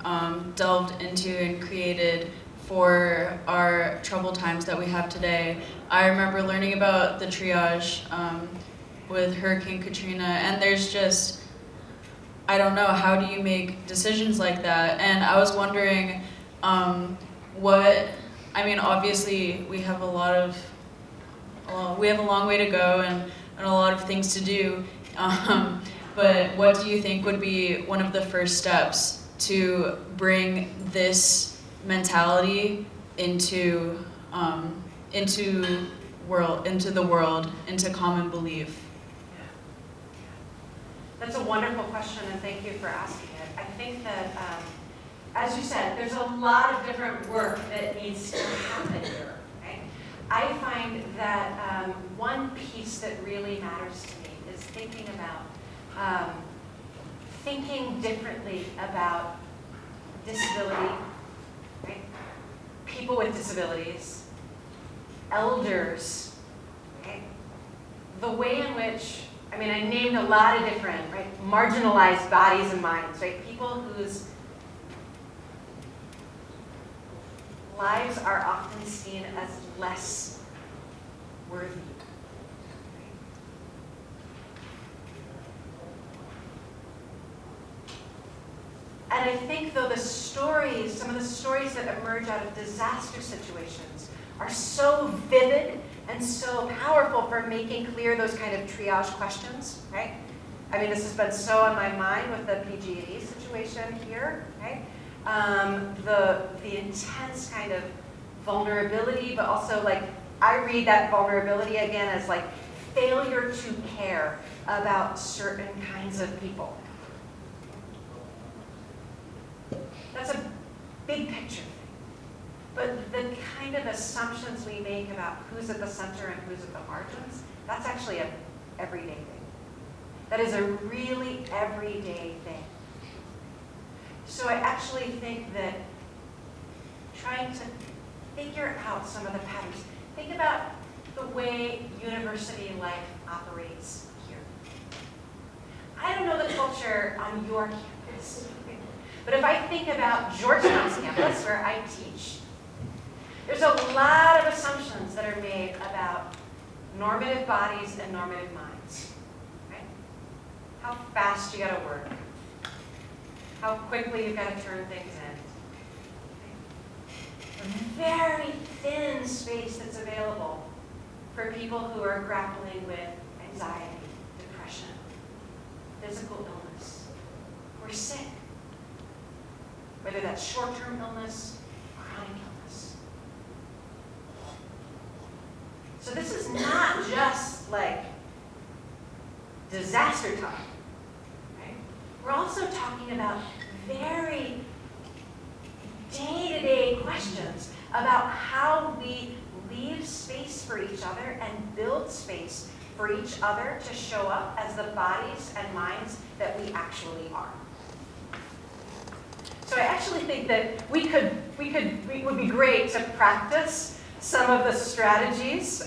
delved into and created for our troubled times that we have today. I remember learning about the triage with Hurricane Katrina, and there's just, I don't know, how do you make decisions like that? And I was wondering obviously we have a long way to go and a lot of things to do. But what do you think would be one of the first steps to bring this mentality into the world, into common belief? That's a wonderful question, and thank you for asking it. I think that, as you said, there's a lot of different work that needs to happen here. Right? I find that one piece that really matters to me is thinking differently about disability, right? People with disabilities, elders, right? The way in which, I named a lot of different, right, marginalized bodies and minds, right? People whose lives are often seen as less worthy. And I think, though, some of the stories that emerge out of disaster situations are so vivid and so powerful for making clear those kind of triage questions, right? This has been so on my mind with the PG&E situation here, right? The intense kind of vulnerability, but also, I read that vulnerability again as failure to care about certain kinds of people. That's a big picture thing. But the kind of assumptions we make about who's at the center and who's at the margins, that's actually an everyday thing. That is a really everyday thing. So I actually think that trying to figure out some of the patterns, think about the way university life operates here. I don't know the culture on your campus, but if I think about Georgetown's campus, where I teach, there's a lot of assumptions that are made about normative bodies and normative minds, right? How fast you gotta work, how quickly you've gotta turn things in. A very thin space that's available for people who are grappling with anxiety, depression, physical illness, or sick. Whether that's short-term illness, chronic illness. So this is not just disaster time, right? We're also talking about very day-to-day questions about how we leave space for each other and build space for each other to show up as the bodies and minds that we actually are. So I actually think that it would be great to practice some of the strategies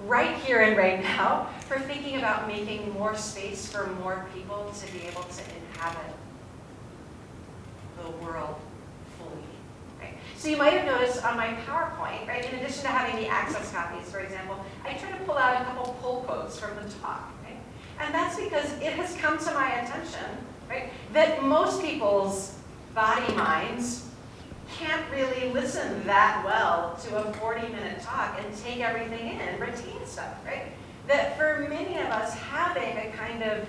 right here and right now for thinking about making more space for more people to be able to inhabit the world fully. Right? So you might have noticed on my PowerPoint, right, in addition to having the access copies, for example, I try to pull out a couple pull quotes from the talk, right? And that's because it has come to my attention, right, that most people's body minds can't really listen that well to a 40-minute talk and take everything in and retain stuff, right? That for many of us, having a kind of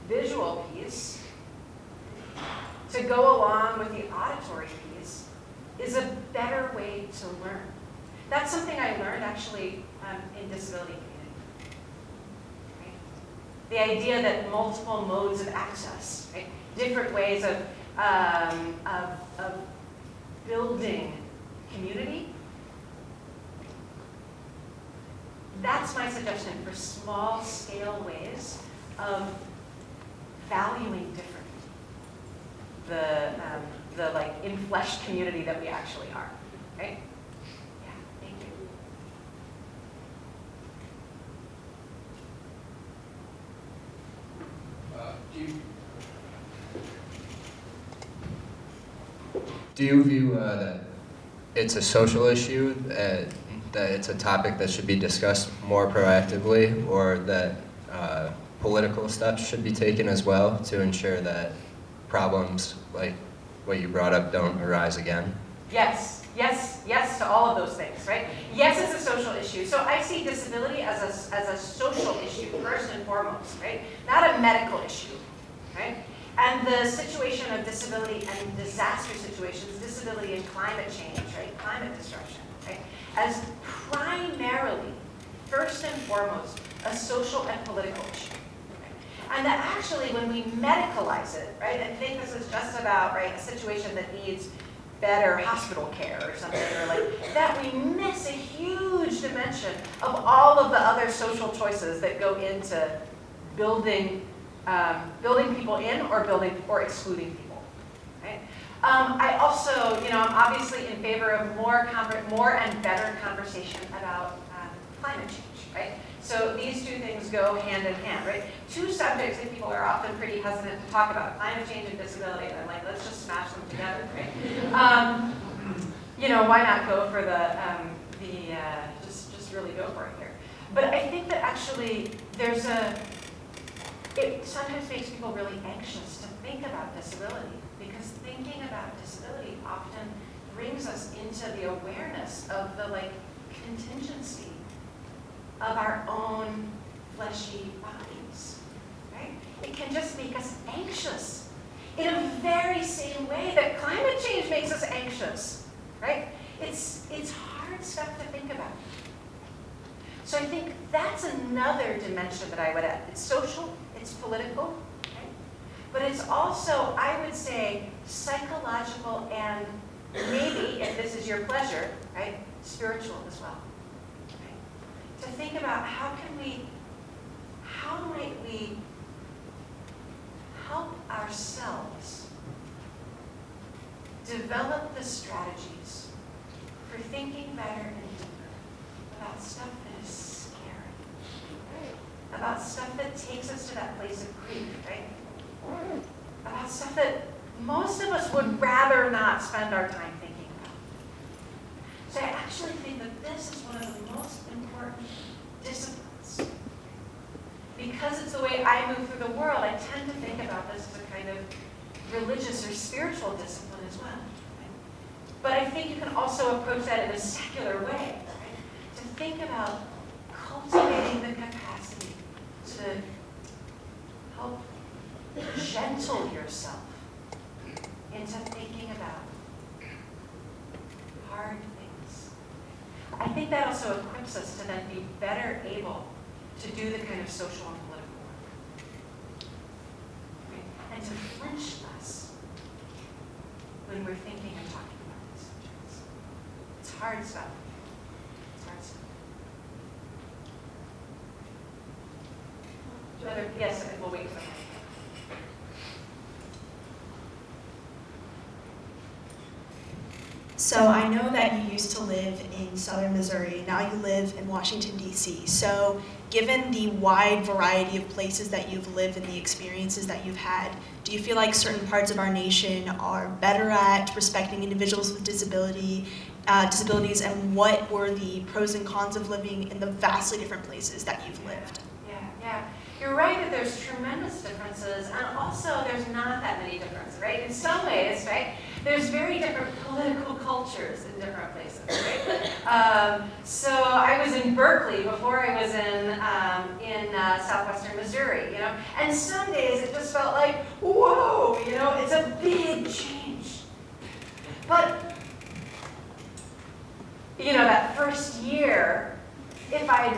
visual piece to go along with the auditory piece is a better way to learn. That's something I learned actually in disability community. Right? The idea that multiple modes of access, right? Different ways of building community. That's my suggestion for small scale ways of valuing differently the like in-flesh community that we actually are, right? Yeah, thank you. Do you view that it's a social issue, that it's a topic that should be discussed more proactively, or that political steps should be taken as well to ensure that problems like what you brought up don't arise again? Yes, yes, yes to all of those things, right? Yes, it's a social issue. So I see disability as a social issue first and foremost, right? Not a medical issue, right? And the situation of disability and disaster situations, disability and climate change, right? Climate disruption, right? As primarily, first and foremost, a social and political issue. And that actually, when we medicalize it, right, and think this is just about, right, a situation that needs better hospital care or something, or like that, we miss a huge dimension of all of the other social choices that go into building people in or excluding people. Right? I also, I'm obviously in favor of more and better conversation about climate change, right? So these two things go hand in hand, right? Two subjects that people are often pretty hesitant to talk about, climate change and disability, and I'm like, let's just smash them together, right? Why not go for just really go for it here. But I think that actually it sometimes makes people really anxious to think about disability, because thinking about disability often brings us into the awareness of the contingency of our own fleshy bodies, right? It can just make us anxious in a very same way that climate change makes us anxious, right? It's hard stuff to think about. So I think that's another dimension that I would add. It's social, it's political, right? But it's also, I would say, psychological and maybe, if this is your pleasure, right, spiritual as well. To think about how might we help ourselves develop the strategies for thinking better and deeper about stuff that is scary, about stuff that takes us to that place of grief, right? About stuff that most of us would rather not spend our time thinking about. So I actually think that this is one of the most important disciplines. Because it's the way I move through the world, I tend to think about this as a kind of religious or spiritual discipline as well. Right? But I think you can also approach that in a secular way, right? To think about cultivating the capacity to help gentle yourself into thinking about hard things. I think that also equips us to then be better able to do the kind of social and political work. Right? And to flinch less when we're thinking and talking about these subjects. It's hard stuff. It's hard stuff. Yes, we'll wait for that. So I know that you used to live in southern Missouri. Now you live in Washington, D.C. So given the wide variety of places that you've lived and the experiences that you've had, do you feel like certain parts of our nation are better at respecting individuals with disabilities, and what were the pros and cons of living in the vastly different places that you've lived? Yeah. You're right that there's tremendous differences, and also there's not that many differences, right? In some ways, right, there's very different political cultures in different places, right? So I was in Berkeley before I was in southwestern Missouri, you know, and some days it just felt like, whoa, you know, it's a big change. But, you know, that first year, if I'd,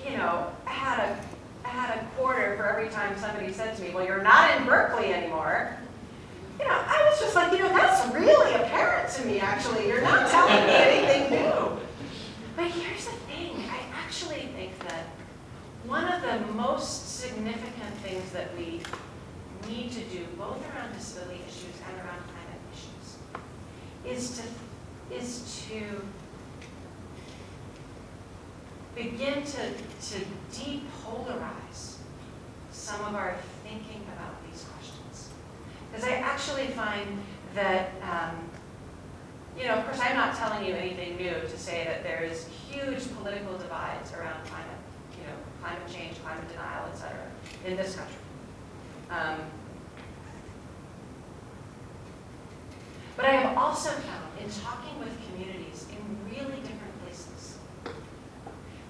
you know, had a quarter for every time somebody said to me, well, you're not in Berkeley anymore, you know, I was just like, you know, that's really apparent to me, actually. You're not telling me anything new. But here's the thing. I actually think that one of the most significant things that we need to do, both around disability issues and around climate issues, is to begin to depolarize some of our thinking about these questions. Because I actually find that, you know, of course I'm not telling you anything new to say that there is huge political divides around climate, you know, climate change, climate denial, et cetera, in this country. But I have also found in talking with communities in really different places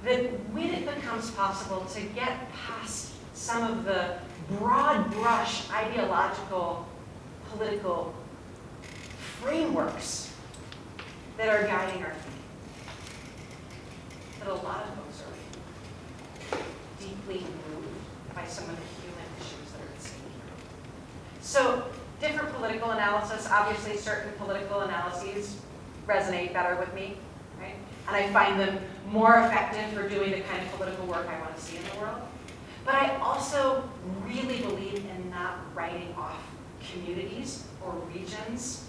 that when it becomes possible to get past some of the broad brush ideological political frameworks that are guiding our thinking, that a lot of folks are deeply moved by some of the human issues that are at stake here. So different political analysis, obviously certain political analyses resonate better with me, right? And I find them more effective for doing the kind of political work I want to see in the world. But I also really believe in not writing off communities or regions,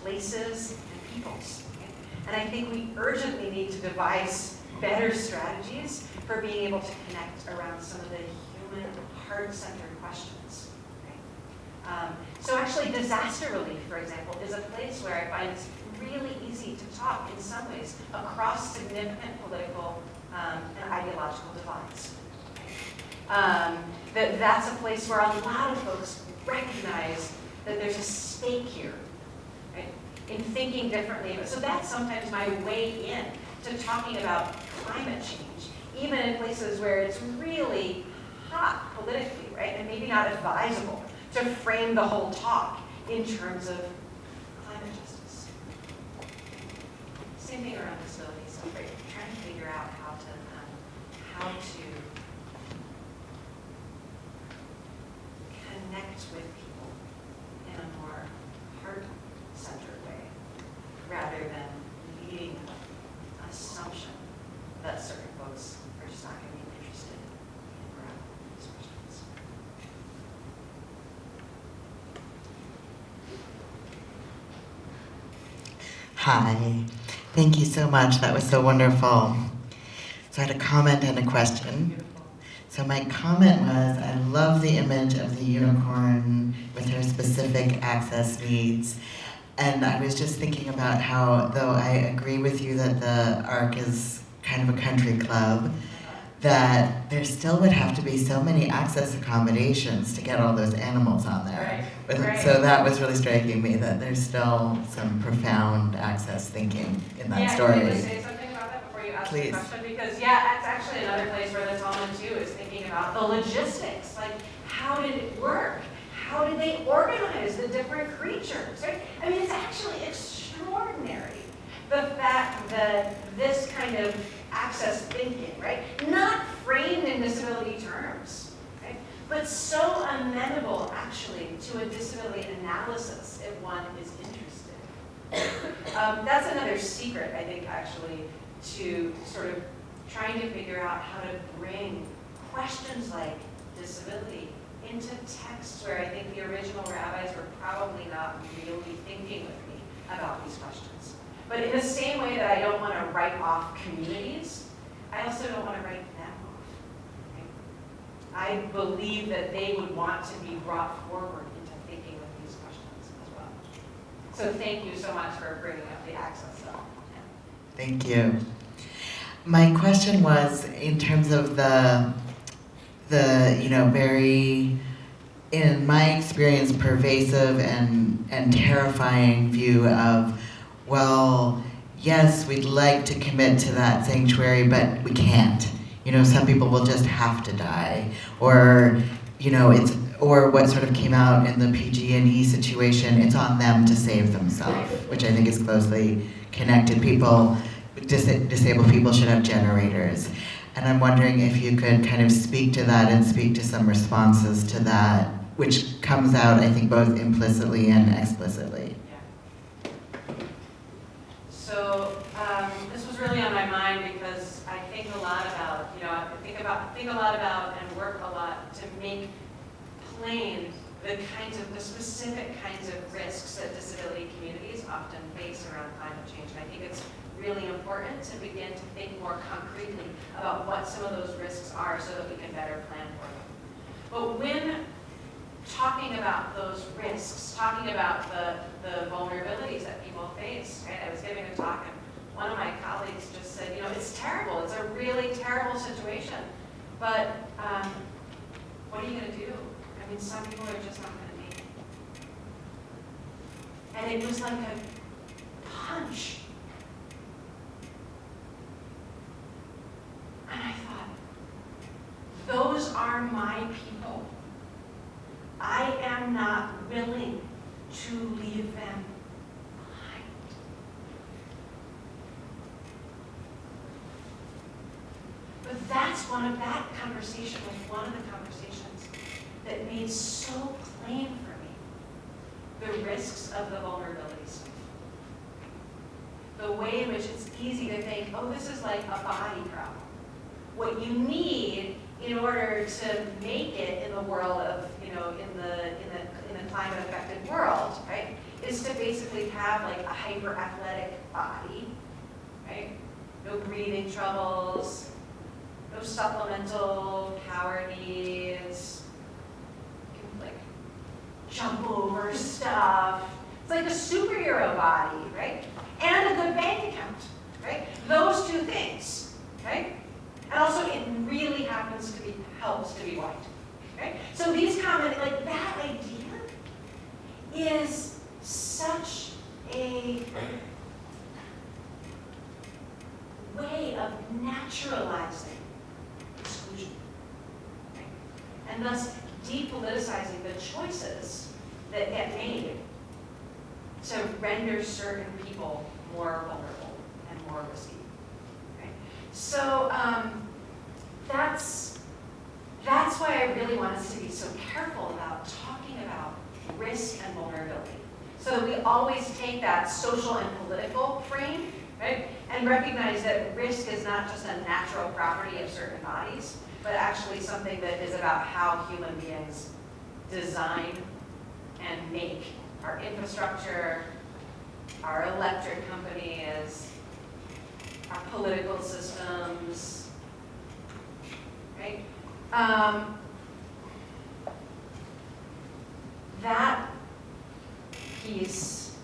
places, and peoples. Okay? And I think we urgently need to devise better strategies for being able to connect around some of the human, heart-centered questions. Okay? So actually, disaster relief, for example, is a place where I find it's really easy to talk in some ways across significant political and ideological divides. That's a place where a lot of folks recognize that there's a stake here, right, in thinking differently. So that's sometimes my way in to talking about climate change, even in places where it's really hot politically, right, and maybe not advisable to frame the whole talk in terms of climate justice. Same thing around disabilities. So trying to figure out how to connect with people in a more heart-centered way, rather than leading the assumption that certain folks are just not going to be interested in grappling with these questions. Hi, thank you so much. That was so wonderful. So I had a comment and a question. So my comment was, I love the image of the unicorn with her specific access needs. And I was just thinking about how, though I agree with you that the ARC is kind of a country club, that there still would have to be so many access accommodations to get all those animals on there. Right. So that was really striking me, that there's still some profound access thinking in that story. Can you say something about that before you ask the question? Because that's actually another place where the Talmud too is thinking about the logistics. Like, how did it work? How did they organize the different creatures? Right? I mean, it's actually extraordinary, the fact that this kind of access thinking, right, not framed in disability terms, right, but so amenable actually to a disability analysis if one is interested. That's another secret, I think, actually, to sort of trying to figure out how to bring questions like disability into texts where I think the original rabbis were probably not really thinking with me about these questions. But in the same way that I don't want to write off communities, I also don't want to write them off. Right? I believe that they would want to be brought forward into thinking with these questions as well. So thank you so much for bringing up the access stuff. Thank you. My question was in terms of the very, in my experience, pervasive and terrifying view of, well, yes, we'd like to commit to that sanctuary, but we can't. Some people will just have to die, or or what sort of came out in the PG&E situation, it's on them to save themselves, which I think is closely connected. Disabled people should have generators. And I'm wondering if you could kind of speak to that and speak to some responses to that, which comes out, I think, both implicitly and explicitly. Yeah. So this was really on my mind because I think a lot about, think a lot about and work a lot to make plain the specific kinds of risks that disability communities often face around climate change. And I think it's really important to begin to think more concretely about what some of those risks are so that we can better plan for them. But when talking about those risks, talking about the vulnerabilities that people face, right? I was giving a talk and one of my colleagues just said, it's terrible. It's a really terrible situation. But what are you going to do? I mean, some people are just not going to make it. And it was like a punch. And I thought, those are my people. I am not willing to leave them behind. But that conversation was one of the conversations that made so plain for me the risks of the vulnerabilities. The way in which it's easy to think, oh, this is like a body problem. What you need in order to make it in the world of, in the climate affected world, right, is to basically have like a hyper athletic body, right? No breathing troubles, no supplemental power needs, you can like jump over stuff. It's like a superhero body, right? And a good bank account, right? Those two things, right? And also, it really helps to be white, right? So these comments, like that idea is such a way of naturalizing exclusion, right? And thus depoliticizing the choices that get made to render certain people more vulnerable and more risky. So that's why I really want us to be so careful about talking about risk and vulnerability, so that we always take that social and political frame, right, and recognize that risk is not just a natural property of certain bodies, but actually something that is about how human beings design and make our infrastructure, our electric companies, our political systems, right? That piece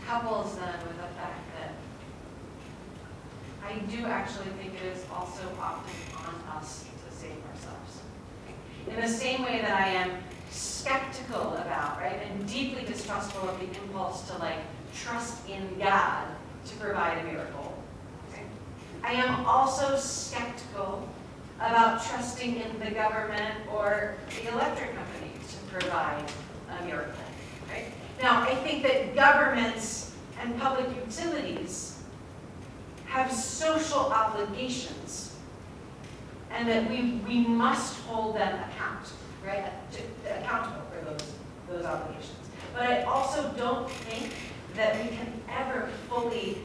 couples then with the fact that I do actually think it is also often on us to save ourselves. In the same way that I am skeptical about, right, and deeply distrustful of the impulse to like trust in God to provide a miracle. Okay? I am also skeptical about trusting in the government or the electric company to provide a miracle. Right? Now, I think that governments and public utilities have social obligations, and that we must hold them accountable for those obligations. But I also don't think that we can ever fully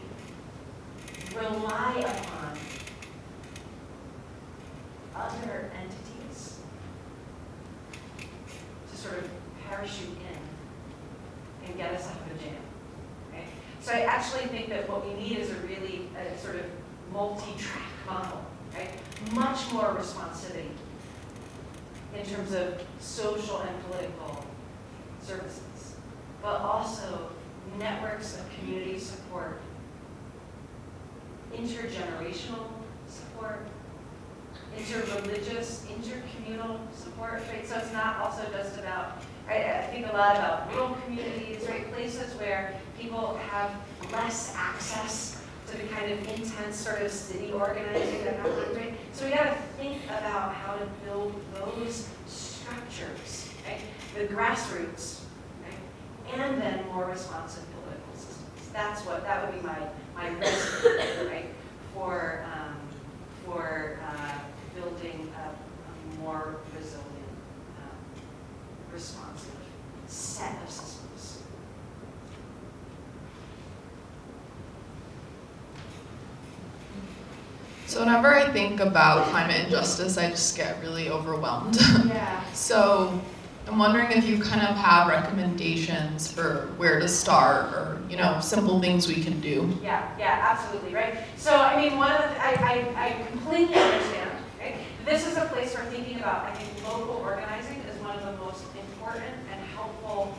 rely upon other entities to sort of parachute in and get us out of a jam. Right? So I actually think that what we need is a sort of multi-track model, right? Much more responsivity in terms of social and political services, but also networks of community support, intergenerational support, interreligious, intercommunal support, right? So it's not also just about, I think a lot about rural communities, right? Places where people have less access to the kind of intense sort of city organizing that happens, right? So we gotta think about how to build those structures, right? The grassroots, right? And then more responsive political systems. That would be my recipe, right? For building a more resilient, responsive set of systems. So whenever I think about climate injustice, I just get really overwhelmed. Yeah. So I'm wondering if you kind of have recommendations for where to start, or simple things we can do. Yeah, absolutely, right? So I mean, I completely understand, right? This is a place for thinking about, I think local organizing is one of the most important and helpful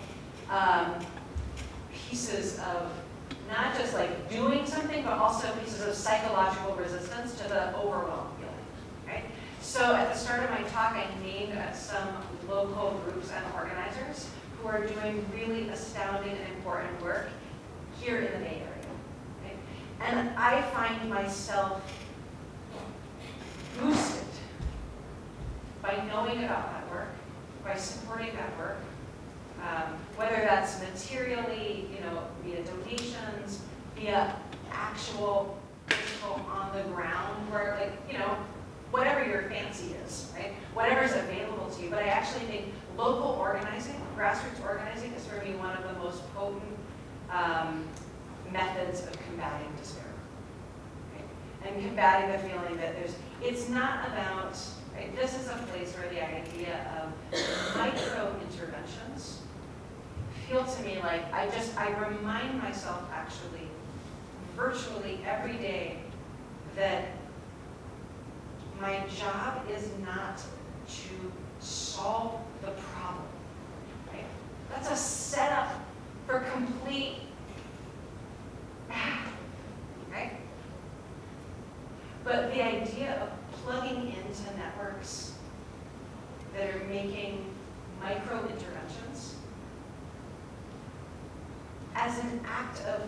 pieces of not just like doing something, but also pieces of psychological resistance to the overwhelm feeling, right? So at the start of my talk, I named some local groups and organizers who are doing really astounding and important work here in the Bay Area. Okay? And I find myself boosted by knowing about that work, by supporting that work, whether that's materially, via donations, via actual physical on the ground work, whatever your fancy is, right? Whatever's available to you. But I actually think local organizing, grassroots organizing, is for me one of the most potent methods of combating despair, right? And combating the feeling that it's not about, right? This is a place where the idea of micro interventions feel to me like I remind myself actually virtually every day that my job is not to solve the problem, right? That's a setup for complete, right? But the idea of plugging into networks that are making micro interventions as an act of,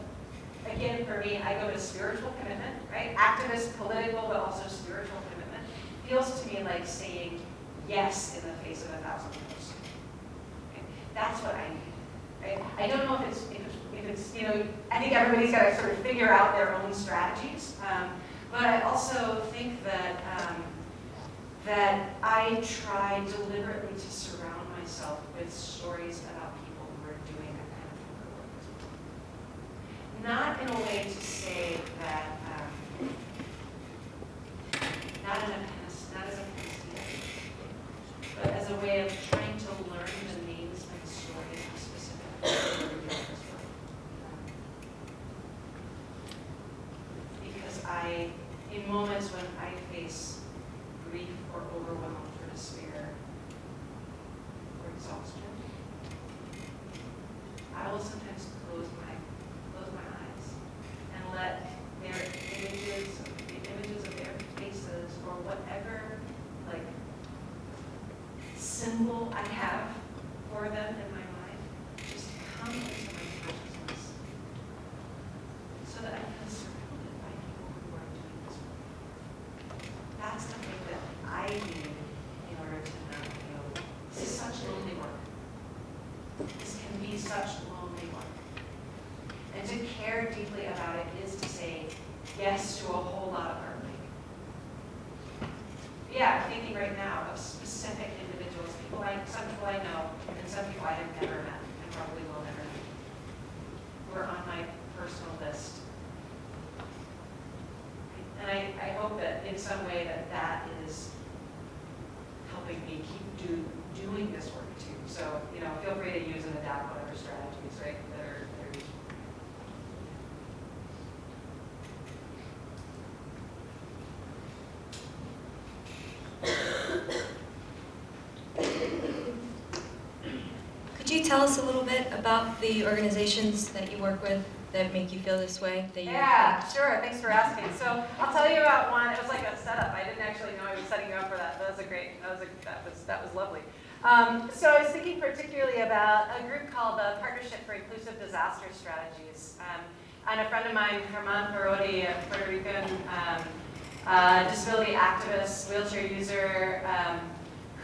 again, for me, I go to spiritual commitment, right? Activist, political, but also spiritual commitment. Feels to me like saying yes in the face of 1,000 no's. Okay? That's what I need, right? I don't know if it's I think everybody's got to sort of figure out their own strategies. But I also think that that I try deliberately to surround myself with stories about people who are doing that kind of work. Not in a way to say that, not as a panacea, but as a way of trying to learn the names and stories of specific people who are doing this work. Because in moments when I face grief or overwhelm or despair or exhaustion, I will sometimes close my eyes and let the images of their faces or whatever symbol I have for them in my mind just come into my consciousness so that I feel surrounded by people who are doing this work. That's the thing that I need in order to not feel this is such lonely work. This can be such lonely work. And to care deeply about it is to say yes to a whole lot of heartbreak. Yeah, I'm thinking right now of specific individuals, some people I know, and some people I have never met, and probably will never meet, who are on my personal list. And I hope that in some way that is helping me keep doing this work too. So, feel free to use and adapt whatever strategies, right, that are useful. you tell us a little bit about the organizations that you work with that make you feel this way? That you Yeah, sure. Thanks for asking. So I'll tell you about one. It was like a setup. I didn't actually know I was setting you up for that. That was lovely. So I was thinking particularly about a group called the Partnership for Inclusive Disaster Strategies. And a friend of mine, Herman Parodi, a Puerto Rican disability activist, wheelchair user,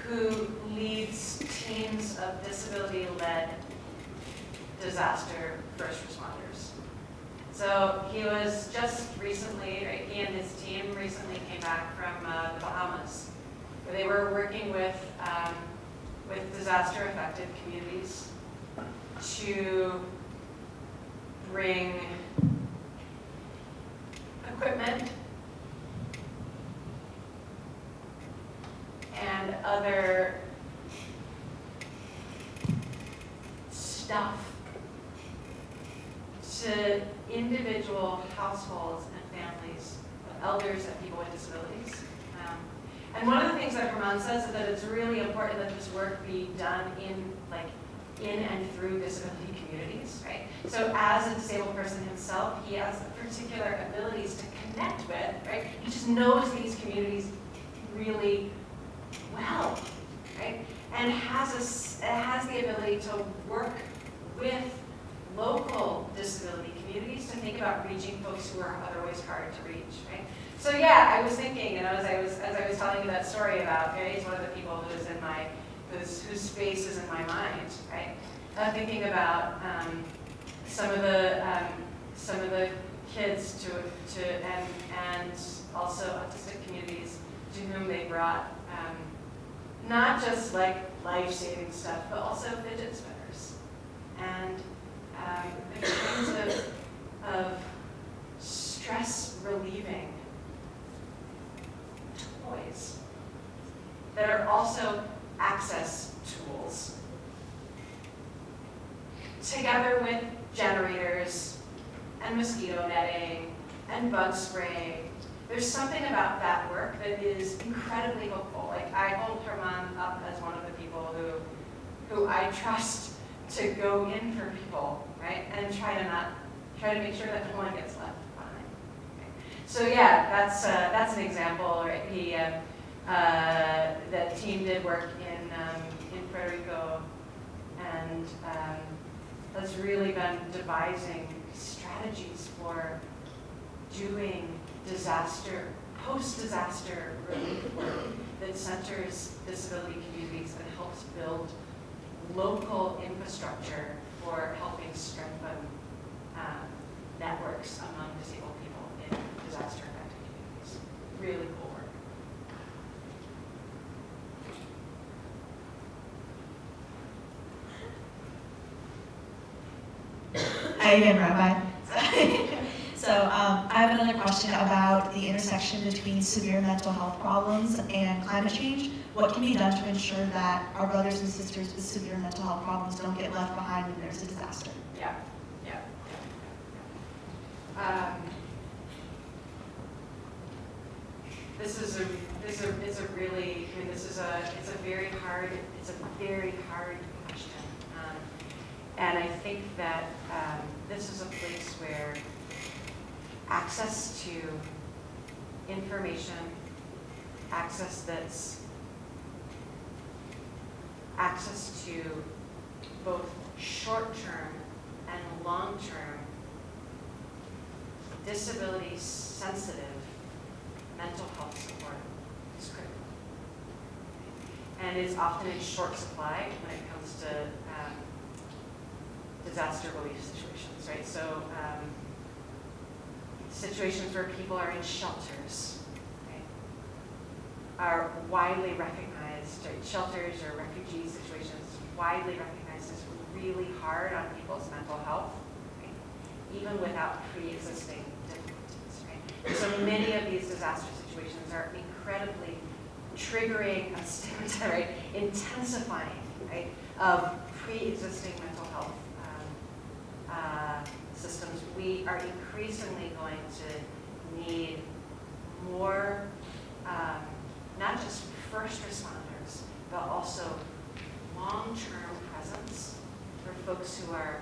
who leads teams of disability-led disaster first responders. So he was just recently, right, he and his team recently came back from the Bahamas, where they were working with disaster-affected communities to bring equipment and other stuff to individual households and families of elders and people with disabilities. And one of the things that Herman says is that it's really important that this work be done in and through disability communities, right? So as a disabled person himself, he has particular abilities to connect with, right? He just knows these communities really well, right? And has the ability to work with local disability communities to think about reaching folks who are otherwise hard to reach, right? So yeah, I was thinking, and as I was telling you that story about Gary's one of the people who's in my whose face is in my mind, right? Thinking about some of the kids and also autistic communities to whom they brought not just like life-saving stuff, but also fidget spinners and the kinds of stress-relieving toys that are also access tools, together with generators and mosquito netting and bug spray. There's something about that work that is incredibly hopeful. Like, I hold Herman up as one of the people who I trust to go in for people, right? And try to make sure that no one gets left behind. Okay? So yeah, that's an example, right? That team did work in Puerto Rico, and has really been devising strategies for doing post-disaster relief work that centers disability communities and helps build local infrastructure for helping strengthen networks among disabled people in disaster-affected communities. Really cool work. Hi again, Rabbi. So I have another question about the intersection between severe mental health problems and climate change. What can be done to ensure that our brothers and sisters with severe mental health problems don't get left behind when there's a disaster? Yeah. It's a very hard question. And I think that this is a place where access to information, access to both short-term and long-term disability-sensitive mental health support is critical. And is often in short supply when it comes to disaster relief situations, right? So situations where people are in shelters, right, are widely recognized, right? Shelters or refugee situations widely recognized as really hard on people's mental health, right? Even without pre-existing difficulties, right? So many of these disaster situations are incredibly triggering and stigmatizing, right? Intensifying, right, of pre-existing mental health systems. We are increasingly going to need more, not just first responders, but also long-term presence who are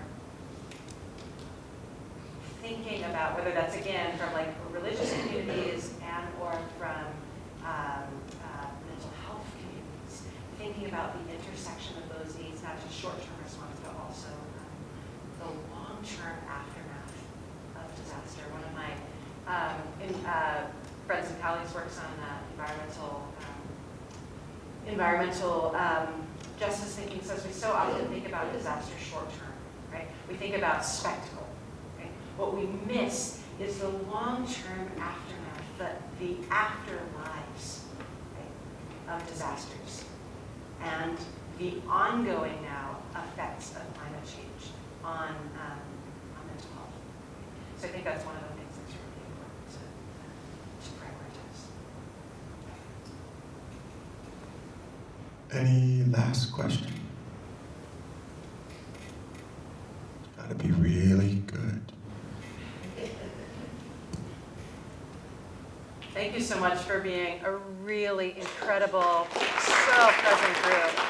thinking about, whether that's again from like religious communities and or from mental health communities, thinking about the intersection of those needs, not just short-term response, but also the long-term aftermath of disaster. One of my friends and colleagues works on environmental justice thinking, says we so often think about disaster short-term, right? We think about spectacle. What we miss is the long-term aftermath, the afterlives, right, of disasters, and the ongoing now effects of climate change on mental health. So I think that's one of the things that's really important to prioritize. Any last question? It's got to be really good. Thank you so much for being a really incredible, so present group.